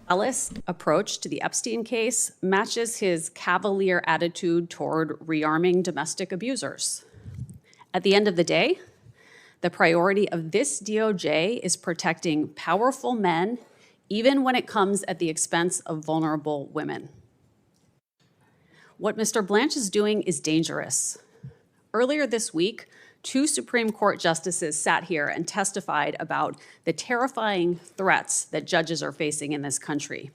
Ellis' approach to the Epstein case matches his cavalier attitude toward rearming domestic abusers. At the end of the day, the priority of this DOJ is protecting powerful men, even when it comes at the expense of vulnerable women. What Mr. Blanche is doing is dangerous. Earlier this week, 2 Supreme Court justices sat here and testified about the terrifying threats that judges are facing in this country.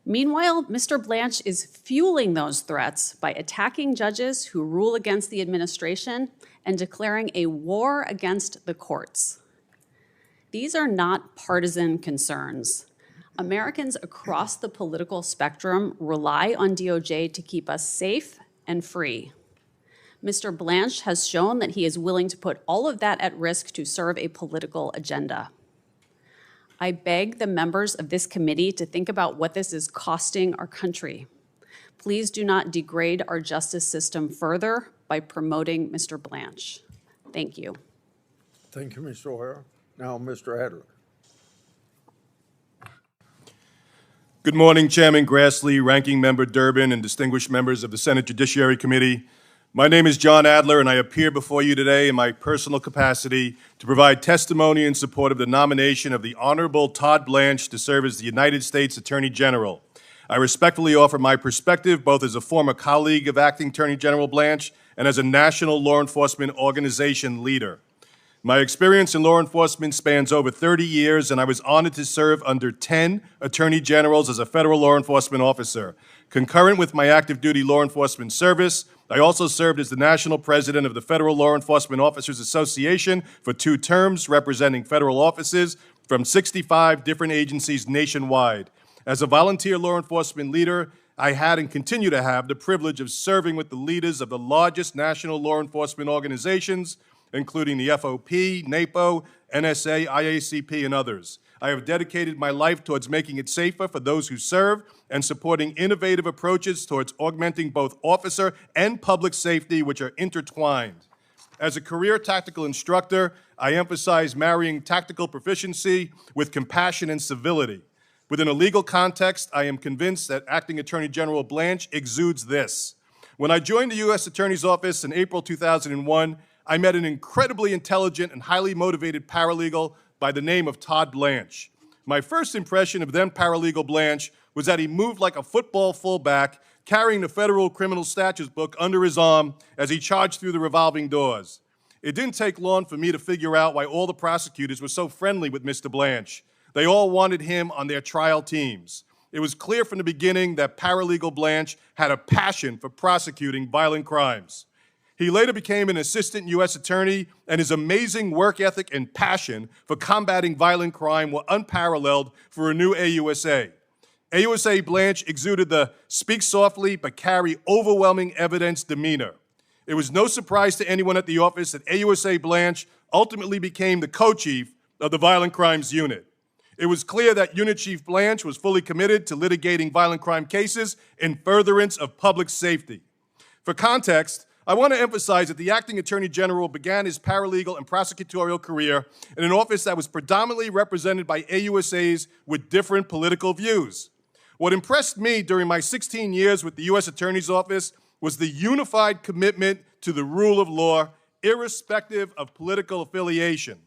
Meanwhile, Mr. Blanche is fueling those threats by attacking judges who rule against the administration and declaring a war against the courts. These are not partisan concerns. Americans across the political spectrum rely on DOJ to keep us safe and free. Mr. Blanche has shown that he is willing to put all of that at risk to serve a political agenda. I beg the members of this committee to think about what this is costing our country. Please do not degrade our justice system further by promoting Mr. Blanche. Thank you. Thank you, Mr. O'Hara. Now, Mr. Adler. Good morning, Chairman Grassley, Ranking Member Durbin, and distinguished members of the Senate Judiciary Committee. My name is John Adler, and I appear before you today in my personal capacity to provide testimony in support of the nomination of the Honorable Todd Blanche to serve as the United States Attorney General. I respectfully offer my perspective both as a former colleague of Acting Attorney General Blanche and as a national law enforcement organization leader. My experience in law enforcement spans over 30 years, and I was honored to serve under 10 attorney generals as a federal law enforcement officer. Concurrent with my active duty law enforcement service, I also served as the national president of the Federal Law Enforcement Officers Association for 2 terms, representing federal offices from 65 different agencies nationwide. As a volunteer law enforcement leader, I had and continue to have the privilege of serving with the leaders of the largest national law enforcement organizations, including the FOP, NAPO, NSA, IACP, and others. I have dedicated my life towards making it safer for those who serve and supporting innovative approaches towards augmenting both officer and public safety, which are intertwined. As a career tactical instructor, I emphasize marrying tactical proficiency with compassion and civility. Within a legal context, I am convinced that Acting Attorney General Blanche exudes this. When I joined the U.S. Attorney's Office in April 2001, I met an incredibly intelligent and highly motivated paralegal by the name of Todd Blanche. My first impression of then paralegal Blanche was that he moved like a football fullback, carrying the federal criminal statutes book under his arm as he charged through the revolving doors. It didn't take long for me to figure out why all the prosecutors were so friendly with Mr. Blanche. They all wanted him on their trial teams. It was clear from the beginning that paralegal Blanche had a passion for prosecuting violent crimes. He later became an assistant U.S. attorney, and his amazing work ethic and passion for combating violent crime were unparalleled for a new AUSA. AUSA Blanche exuded the speak softly but carry overwhelming evidence demeanor. It was no surprise to anyone at the office that AUSA Blanche ultimately became the co-chief of the Violent Crimes Unit. It was clear that Unit Chief Blanche was fully committed to litigating violent crime cases in furtherance of public safety. For context, I want to emphasize that the Acting Attorney General began his paralegal and prosecutorial career in an office that was predominantly represented by AUSAs with different political views. What impressed me during my 16 years with the U.S. Attorney's Office was the unified commitment to the rule of law, irrespective of political affiliation.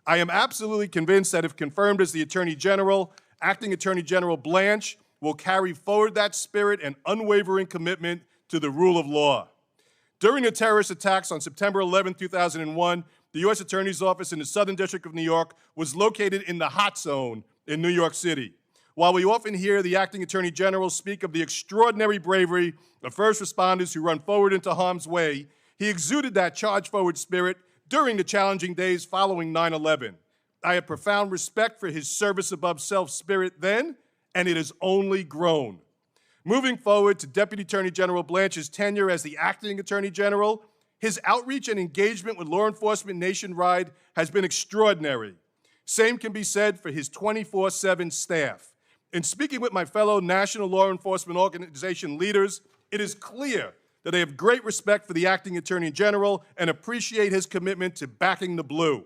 I am absolutely convinced that if confirmed as the Attorney General, Acting Attorney General Blanche will carry forward that spirit and unwavering commitment to the rule of law. During the terrorist attacks on September 11, 2001, the U.S. Attorney's Office in the Southern District of New York was located in the hot zone in New York City. While we often hear the Acting Attorney General speak of the extraordinary bravery of first responders who run forward into harm's way, he exuded that charge-forward spirit during the challenging days following 9/11. I have profound respect for his service-above-self spirit then, and it has only grown. Moving forward to Deputy Attorney General Blanche's tenure as the Acting Attorney General, his outreach and engagement with law enforcement nationwide has been extraordinary. Same can be said for his 24/7 staff. In speaking with my fellow national law enforcement organization leaders, it is clear that they have great respect for the Acting Attorney General and appreciate his commitment to backing the blue.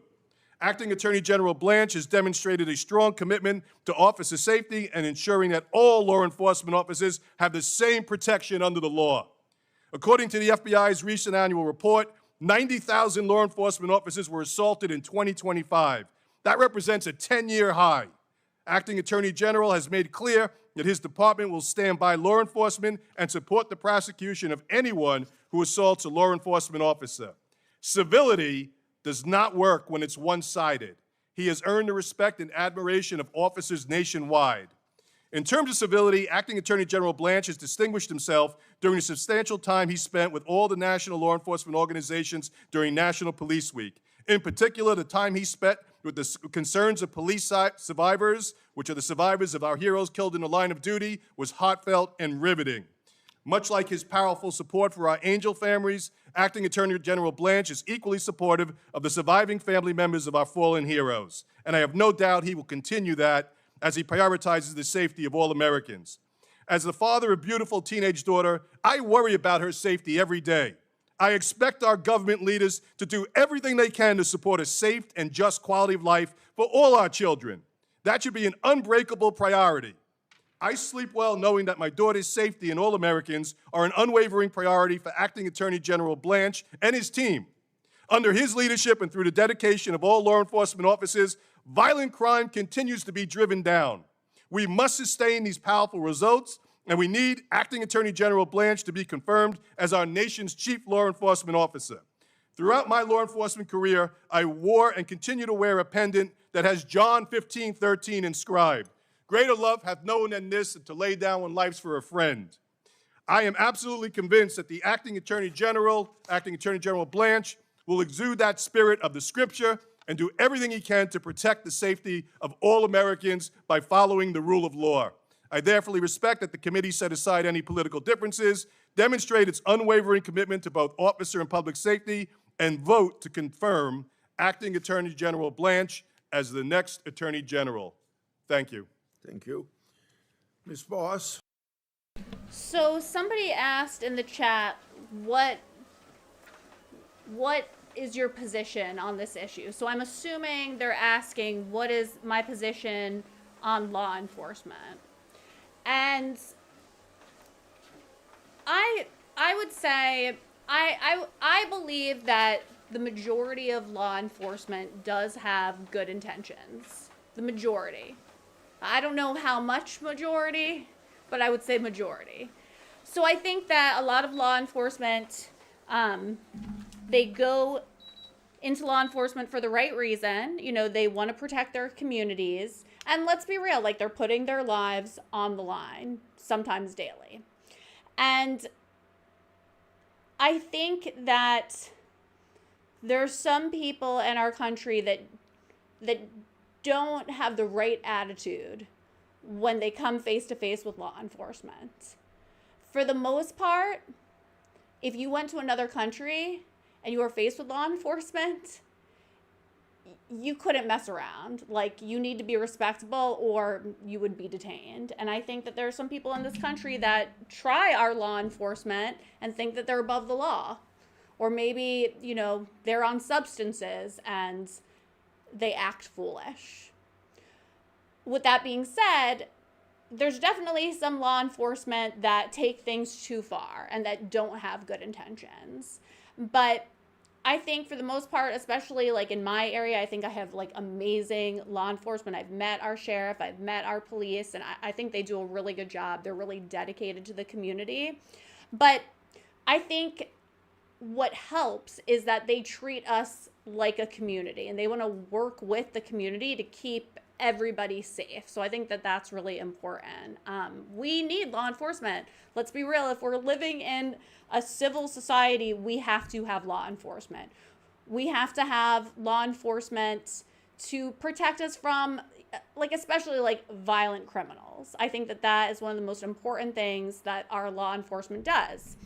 Acting Attorney General Blanche has demonstrated a strong commitment to officer safety and ensuring that all law enforcement officers have the same protection under the law. According to the FBI's recent annual report, 90,000 law enforcement officers were assaulted in 2025. That represents a 10-year high. Acting Attorney General has made clear that his department will stand by law enforcement and support the prosecution of anyone who assaults a law enforcement officer. Civility does not work when it's one-sided. He has earned the respect and admiration of officers nationwide. In terms of civility, Acting Attorney General Blanche has distinguished himself during the substantial time he spent with all the national law enforcement organizations during National Police Week. In particular, the time he spent with the concerns of police survivors, which are the survivors of our heroes killed in the line of duty, was heartfelt and riveting. Much like his powerful support for our angel families, Acting Attorney General Blanche is equally supportive of the surviving family members of our fallen heroes. And I have no doubt he will continue that as he prioritizes the safety of all Americans. As the father of a beautiful teenage daughter, I worry about her safety every day. I expect our government leaders to do everything they can to support a safe and just quality of life for all our children. That should be an unbreakable priority. I sleep well knowing that my daughter's safety and all Americans are an unwavering priority for Acting Attorney General Blanche and his team. Under his leadership and through the dedication of all law enforcement officers, violent crime continues to be driven down. We must sustain these powerful results, and we need Acting Attorney General Blanche to be confirmed as our nation's chief law enforcement officer. Throughout my law enforcement career, I wore and continue to wear a pendant that has John 15:13 inscribed. Greater love hath no one than this, to lay down one's life for a friend. I am absolutely convinced that the Acting Attorney General Blanche, will exude that spirit of the Scripture and do everything he can to protect the safety of all Americans by following the rule of law. I therefore respect that the committee set aside any political differences, demonstrate its unwavering commitment to both officer and public safety, and vote to confirm Acting Attorney General Blanche as the next Attorney General. Thank you. Thank you. Ms. Voss? So somebody asked in the chat, what is your position on this issue? So I'm assuming they're asking, what is my position on law enforcement? And I would say, I believe that the majority of law enforcement does have good intentions. The majority. I don't know how much majority, but I would say majority. So I think that a lot of law enforcement, they go into law enforcement for the right reason. You know, they want to protect their communities. And let's be real, like, they're putting their lives on the line, sometimes daily. And I think that there's some people in our country that don't have the right attitude when they come face to face with law enforcement. For the most part, if you went to another country and you were faced with law enforcement, you couldn't mess around. Like, you need to be respectable or you would be detained. And I think that there are some people in this country that try our law enforcement and think that they're above the law. Or maybe, you know, they're on substances and they act foolish. With that being said, there's definitely some law enforcement that take things too far and that don't have good intentions. But I think for the most part, especially like in my area, I think I have like amazing law enforcement. I've met our sheriff, I've met our police, and I think they do a really good job. They're really dedicated to the community. But I think what helps is that they treat us like a community and they want to work with the community to keep everybody safe. So I think that that's really important. We need law enforcement. Let's be real. If we're living in a civil society, we have to have law enforcement. We have to have law enforcement to protect us from, like, especially like violent criminals. I think that that is one of the most important things that our law enforcement does.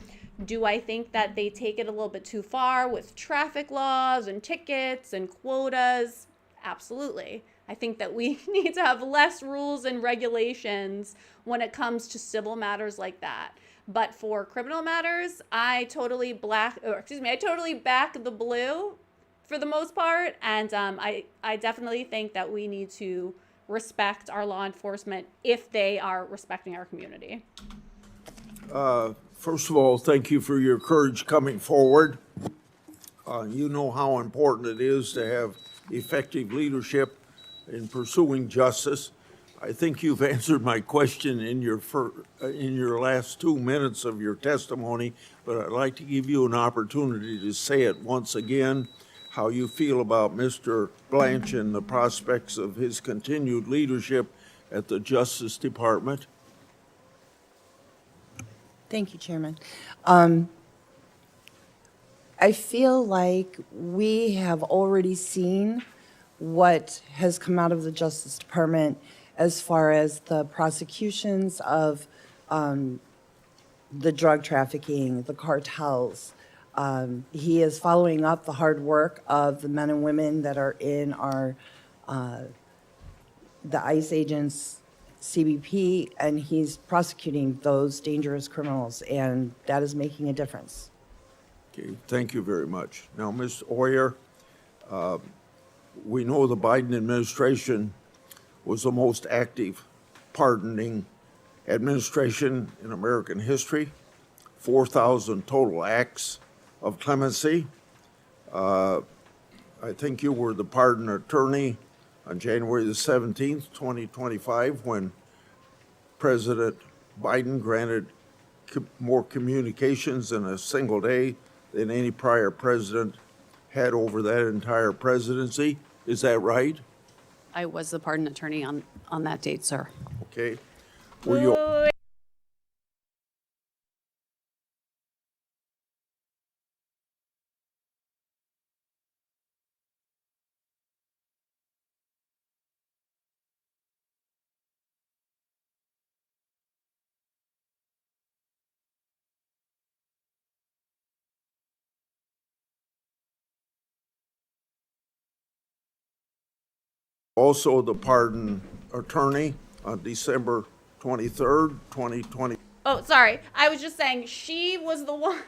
Do I think that they take it a little bit too far with traffic laws and tickets and quotas? Absolutely. I think that we need to have less rules and regulations when it comes to civil matters like that. But for criminal matters, I totally back the blue for the most part. And I definitely think that we need to respect our law enforcement if they are respecting our community. First of all, thank you for your courage coming forward. You know how important it is to have effective leadership in pursuing justice. I think you've answered my question in your last 2 minutes of your testimony, but I'd like to give you an opportunity to say it once again, how you feel about Mr. Blanche and the prospects of his continued leadership at the Justice Department. Thank you, Chairman. I feel like we have already seen what has come out of the Justice Department as far as the prosecutions of the drug trafficking, the cartels. He is following up the hard work of the men and women that are in our the ICE agents, CBP, and he's prosecuting those dangerous criminals, and that is making a difference. Okay, thank you very much. Now, Ms. Oyer, we know the Biden administration was the most active pardoning administration in American history, 4,000 total acts of clemency. I think you were the pardon attorney on January the 17th, 2025, when President Biden granted more communications in a single day than any prior president had over that entire presidency. Is that right? I was the pardon attorney on that date, sir. Okay. Were you Also the pardon attorney on December 23rd, 2020. Oh, sorry. I was just saying she was the one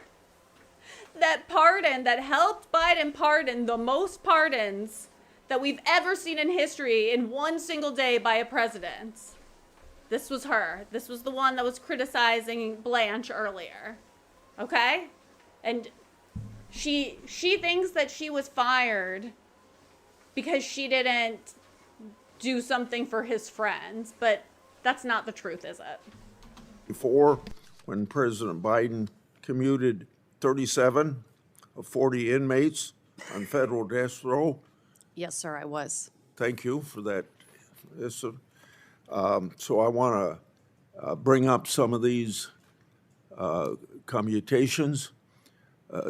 that pardoned, that helped Biden pardon the most pardons that we've ever seen in history in one single day by a president. This was her. This was the one that was criticizing Blanche earlier. Okay? And she thinks that she was fired because she didn't do something for his friends, but that's not the truth, is it? Before, when President Biden commuted 37 of 40 inmates on federal death row. Yes, sir, I was. Thank you for that. So I want to bring up some of these commutations.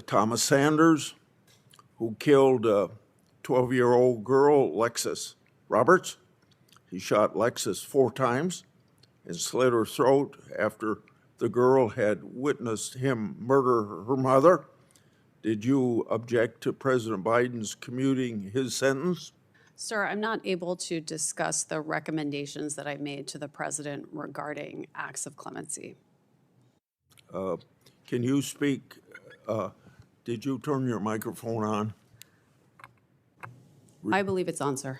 Thomas Sanders, who killed a 12-year-old girl, Lexis Roberts. He shot Lexis 4 times and slit her throat after the girl had witnessed him murder her mother. Did you object to President Biden's commuting his sentence? Sir, I'm not able to discuss the recommendations that I made to the president regarding acts of clemency. Can you speak? Did you turn your microphone on? I believe it's on, sir.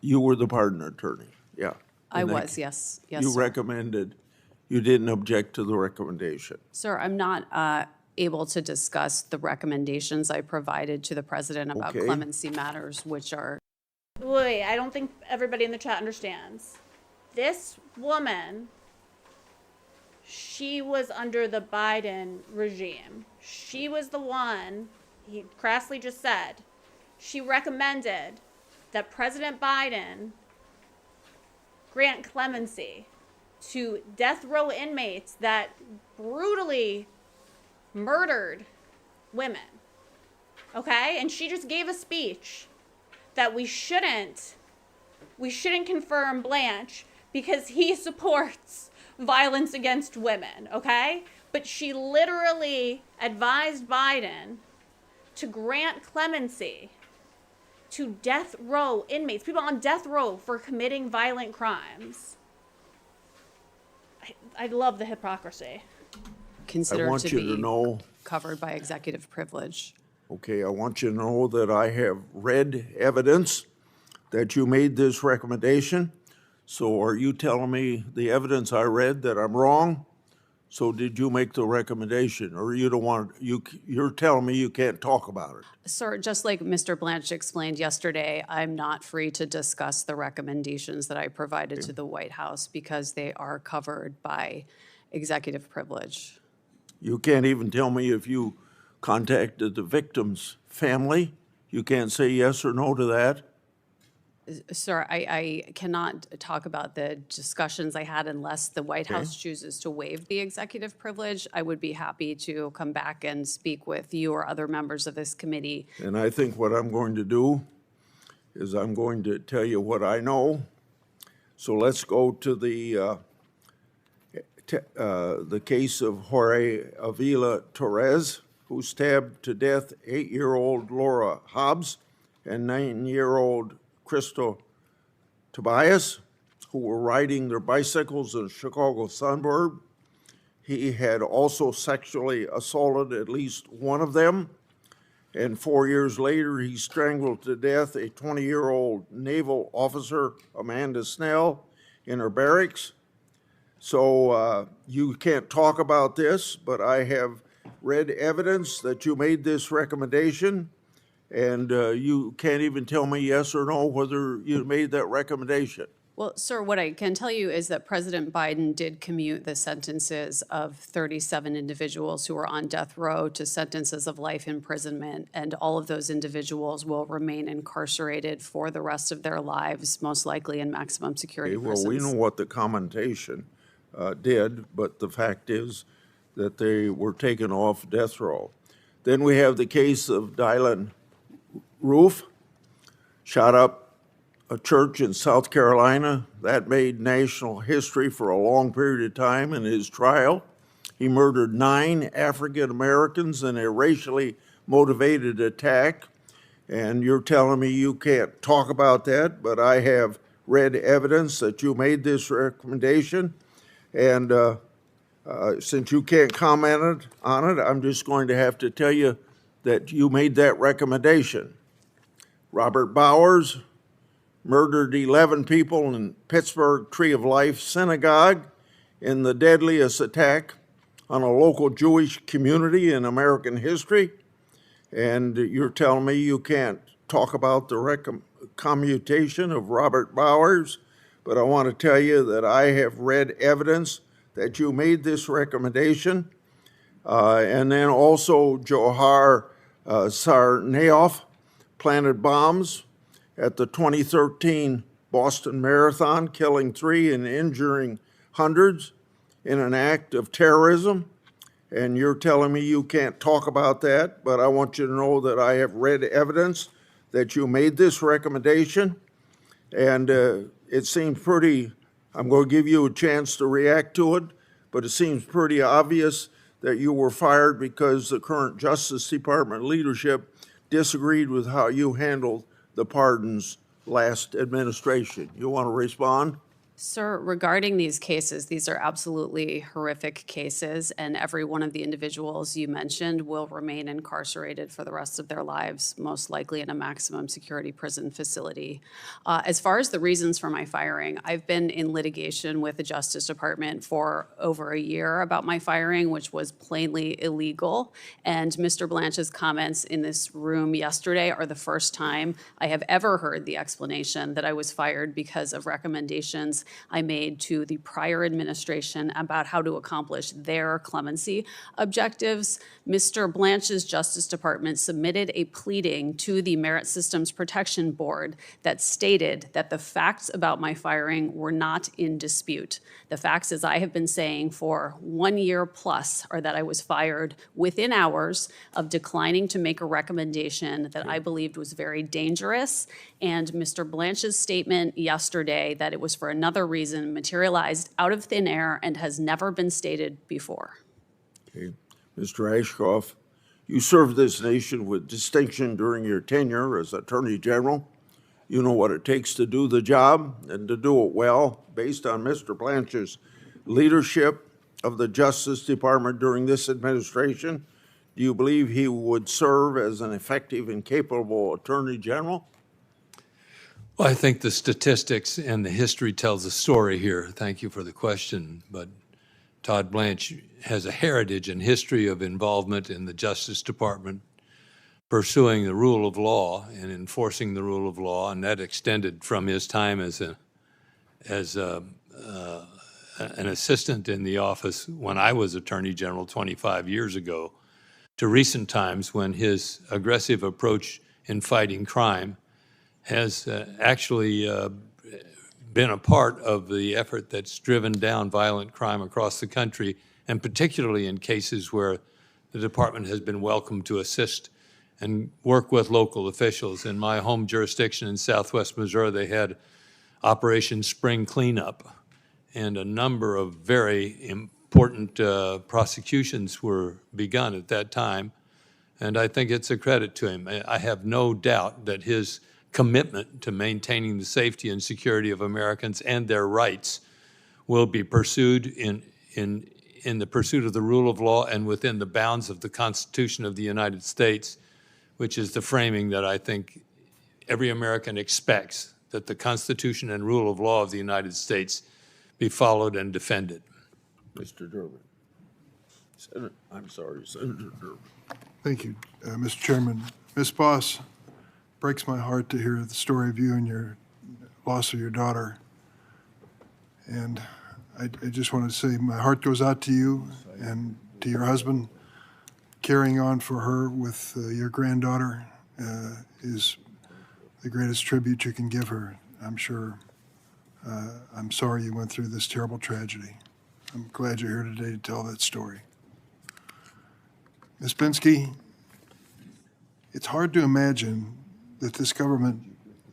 You were the pardon attorney, yeah. I was, yes. Yes, You sir. recommended, you didn't object to the recommendation. Sir, I'm not able to discuss the recommendations I provided to the president about Okay. clemency matters, which are. Wait, I don't think everybody in the chat understands. This woman, she was under the Biden regime. She was the one, he crassly just said, she recommended that President Biden grant clemency to death row inmates that brutally murdered women. Okay? And she just gave a speech that we shouldn't confirm Blanche because he supports violence against women, okay? But she literally advised Biden to grant clemency to death row inmates, people on death row for committing violent crimes. I love the hypocrisy. Considered want to you be to know, covered by executive privilege. okay, I want you to know that I have read evidence that you made this recommendation. So are you telling me the evidence I read that I'm wrong? So did you make the recommendation, or you don't want, you're telling me you can't talk about it? Sir, just like Mr. Blanche explained yesterday, I'm not free to discuss the recommendations that I provided to the White House because they are covered by executive privilege. You can't even tell me if you contacted the victim's family? You can't say yes or no to that? Sir, I cannot talk about the discussions I had unless the White House chooses to waive the executive privilege. I would be happy to come back and speak with you or other members of this committee. And I think what I'm going to do is I'm going to tell you what I know. So let's go to the case of Jorge Avila Torres, who stabbed to death 8-year-old Laura Hobbs and 9-year-old Crystal Tobias, who were riding their bicycles in a Chicago suburb. He had also sexually assaulted at least one of them. And 4 years later, he strangled to death a 20-year-old naval officer, Amanda Snell, in her barracks. So you can't talk about this, but I have read evidence that you made this recommendation. And you can't even tell me yes or no whether you made that recommendation. Well, sir, what I can tell you is that President Biden did commute the sentences of 37 individuals who were on death row to sentences of life imprisonment, and all of those individuals will remain incarcerated for the rest of their lives, most likely in maximum security prisons. Well, we know what the commentation did, but the fact is that they were taken off death row. Then we have the case of Dylan Roof, shot up a church in South Carolina. That made national history for a long period of time in his trial. He murdered 9 African Americans in a racially motivated attack. and you're telling me you can't talk about that, but I have read evidence that you made this recommendation, and since you can't comment on it, I'm just going to have to tell you that you made that recommendation. Robert Bowers murdered 11 people in Pittsburgh Tree of Life Synagogue in the deadliest attack on a local Jewish community in American history. And you're telling me you can't talk about the commutation of Robert Bowers, but I want to tell you that I have read evidence that you made this recommendation. And then also Johar Tsarnaev planted bombs at the 2013 Boston Marathon, killing 3 and injuring hundreds in an act of terrorism. And you're telling me you can't talk about that, but I want you to know that I have read evidence that you made this recommendation. And it seems pretty, I'm going to give you a chance to react to it, but it seems pretty obvious that you were fired because the current Justice Department leadership disagreed with how you handled the pardons last administration. You want to respond? Sir, regarding these cases, these are absolutely horrific cases, and every one of the individuals you mentioned will remain incarcerated for the rest of their lives, most likely in a maximum security prison facility. As far as the reasons for my firing, I've been in litigation with the Justice Department for over a year about my firing, which was plainly illegal. And Mr. Blanche's comments in this room yesterday are the first time I have ever heard the explanation that I was fired because of recommendations I made to the prior administration about how to accomplish their clemency objectives. Mr. Blanche's Justice Department submitted a pleading to the Merit Systems Protection Board that stated that the facts about my firing were not in dispute. The facts, as I have been saying for 1 year plus, are that I was fired within hours of declining to make a recommendation that I believed was very dangerous. And Mr. Blanche's statement yesterday that it was for another reason materialized out of thin air and has never been stated before. Okay. Mr. Ashcroft, you served this nation with distinction during your tenure as Attorney General. You know what it takes to do the job and to do it well. Based on Mr. Blanche's leadership of the Justice Department during this administration, do you believe he would serve as an effective and capable Attorney General? Well, I think the statistics and the history tells a story here. Thank you for the question. But Todd Blanche has a heritage and history of involvement in the Justice Department, pursuing the rule of law and enforcing the rule of law, and that extended from his time as an assistant in the office when I was Attorney General 25 years ago, to recent times when his aggressive approach in fighting crime has actually been a part of the effort that's driven down violent crime across the country, and particularly in cases where the department has been welcome to assist and work with local officials. In my home jurisdiction in Southwest Missouri, they had Operation Spring Cleanup, and a number of very important prosecutions were begun at that time, and I think it's a credit to him. I have no doubt that his commitment to maintaining the safety and security of Americans and their rights will be pursued in the pursuit of the rule of law and within the bounds of the Constitution of the United States, which is the framing that I think every American expects, that the Constitution and rule of law of the United States be followed and defended. Mr. Durbin. Senator Durbin. Thank you, Mr. Chairman. Ms. Boss, breaks my heart to hear the story of you and your loss of your daughter. And I just want to say my heart goes out to you and to your husband. Carrying on for her with your granddaughter is the greatest tribute you can give her, I'm sure. I'm sorry you went through this terrible tragedy. I'm glad you're here today to tell that story. Ms. Pinsky, it's hard to imagine that this government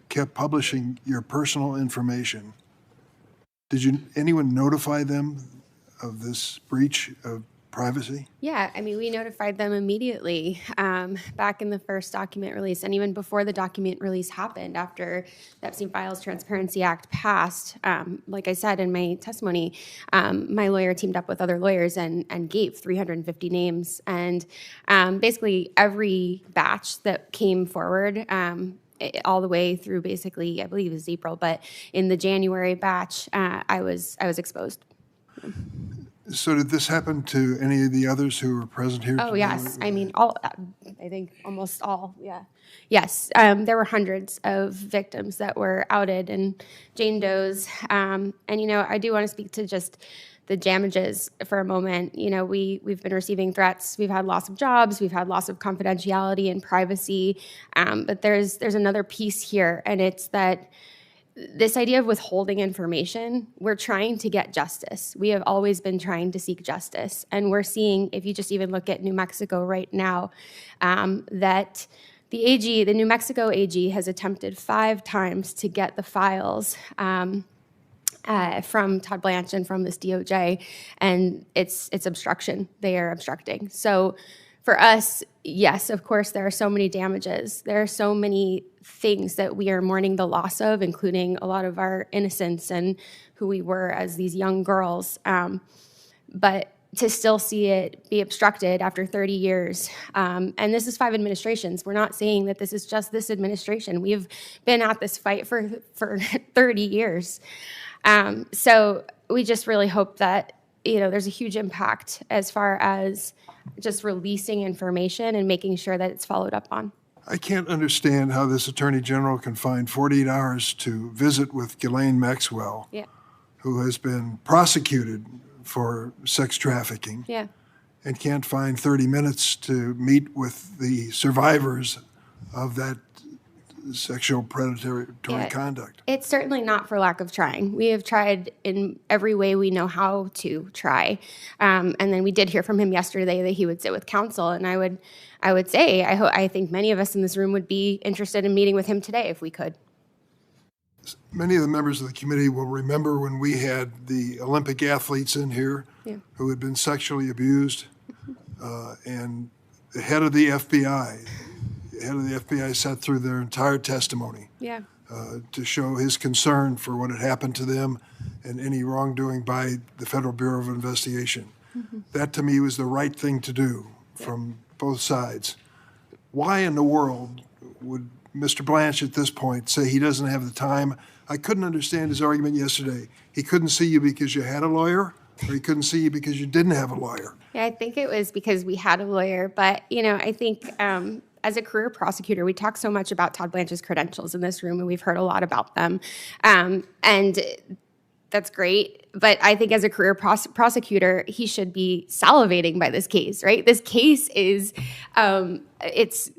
kept publishing your personal information. Did anyone notify them of this breach of privacy? Yeah, I mean, we notified them immediately back in the first document release, and even before the document release happened, after the Epstein Files Transparency Act passed. Like I said in my testimony, my lawyer teamed up with other lawyers and gave 350 names. And basically every batch that came forward, all the way through basically, I believe it was April, but in the January batch, I was exposed. So did this happen to any of the others who were present here? Oh, today? yes. I mean, all. I think almost all, yeah. Yes, there were hundreds of victims that were outed and Jane Doe's. And, you know, I do want to speak to just the damages for a moment. You know, we've been receiving threats. We've had loss of jobs. We've had loss of confidentiality and privacy. But there's another piece here, and it's that this idea of withholding information, we're trying to get justice. We have always been trying to seek justice. And we're seeing, if you just even look at New Mexico right now, that the New Mexico AG has attempted 5 times to get the files from Todd Blanche and from this DOJ, and it's obstruction. They are obstructing. So for us, yes, of course, there are so many damages. There are so many things that we are mourning the loss of, including a lot of our innocence and who we were as these young girls. But to still see it be obstructed after 30 years, and this is 5 administrations. We're not saying that this is just this administration. We've been at this fight for 30 years. So we just really hope that, you know, there's a huge impact as far as just releasing information and making sure that it's followed up on. I can't understand how this Attorney General can find 48 hours to visit with Ghislaine Maxwell, Yeah. who has been prosecuted for sex trafficking, Yeah. and can't find 30 minutes to meet with the survivors of that sexual predatory conduct. It's certainly not for lack of trying. We have tried in every way we know how to try. And then we did hear from him yesterday that he would sit with counsel. And I would say, I think many of us in this room would be interested in meeting with him today if we could. Many of the members of the committee will remember when we had the Olympic athletes in here who had been sexually abused, and the head of the FBI sat through their entire testimony to show his concern for what had happened to them and any wrongdoing by the Federal Bureau of Investigation. That, to me, was the right thing to do from both sides. Why in the world would Mr. Blanche at this point say he doesn't have the time? I couldn't understand his argument yesterday. He couldn't see you because you had a lawyer, or he couldn't see you because you didn't have a lawyer. Yeah, I think it was because we had a lawyer. But, you know, I think as a career prosecutor, we talk so much about Todd Blanche's credentials in this room, and we've heard a lot about them. And that's great. But I think as a career prosecutor, he should be salivating by this case, right? This case is, it's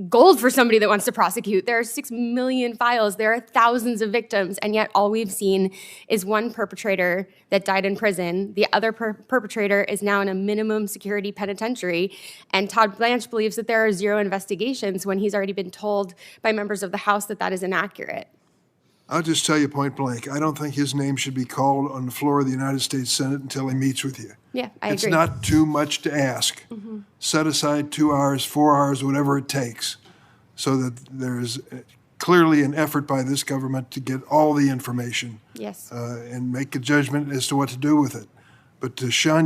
gold for somebody that wants to prosecute. There are 6 million files. There are thousands of victims. And yet all we've seen is one perpetrator that died in prison. The other perpetrator is now in a minimum security penitentiary. And Todd Blanche believes that there are 0 investigations when he's already been told by members of the House that that is inaccurate. I'll just tell you point blank, I don't think his name should be called on the floor of the United States Senate until he meets with you. Yeah, I agree. It's not too much to ask. Set aside 2 hours, 4 hours, whatever it takes, so that there's clearly an effort by this government to get all the information. Yes. And make a judgment as to what to do with it. But to shun.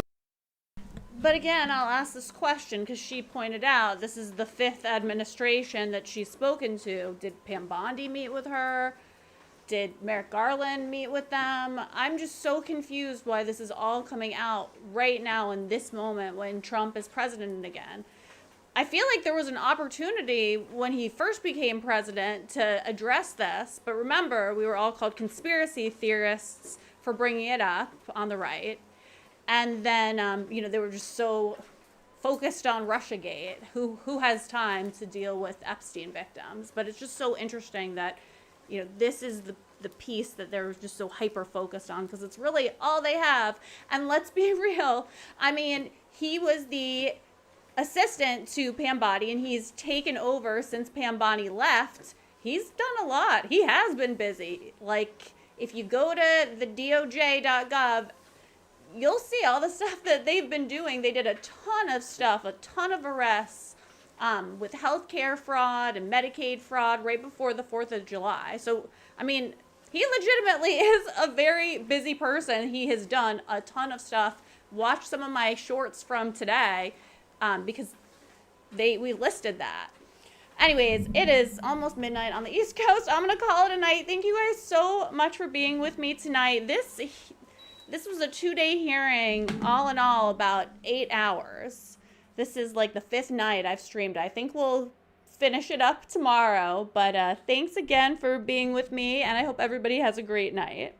But again, I'll ask this question because she pointed out this is the 5th administration that she's spoken to. Did Pam Bondi meet with her? Did Merrick Garland meet with them? I'm just so confused why this is all coming out right now in this moment when Trump is president again. I feel like there was an opportunity when he first became president to address this, but remember, we were all called conspiracy theorists for bringing it up on the right. And then, you know, they were just so focused on Russiagate. Who has time to deal with Epstein victims? But it's just so interesting that, you know, this is the piece that they're just so hyper-focused on because it's really all they have. And let's be real. I mean, he was the assistant to Pam Bondi, and he's taken over since Pam Bondi left. He's done a lot. He has been busy. Like, if you go to the DOJ.gov, you'll see all the stuff that they've been doing. They did a ton of stuff, a ton of arrests with healthcare fraud and Medicaid fraud right before the 4th of July. So, I mean, he legitimately is a very busy person. He has done a ton of stuff. Watch some of my shorts from today because we listed that. Anyways, it is almost midnight on the East Coast. I'm going to call it a night. Thank you guys so much for being with me tonight. This was a 2-day hearing, all in all, about 8 hours. This is like the 5th night I've streamed. I think we'll finish it up tomorrow. But thanks again for being with me, and I hope everybody has a great night.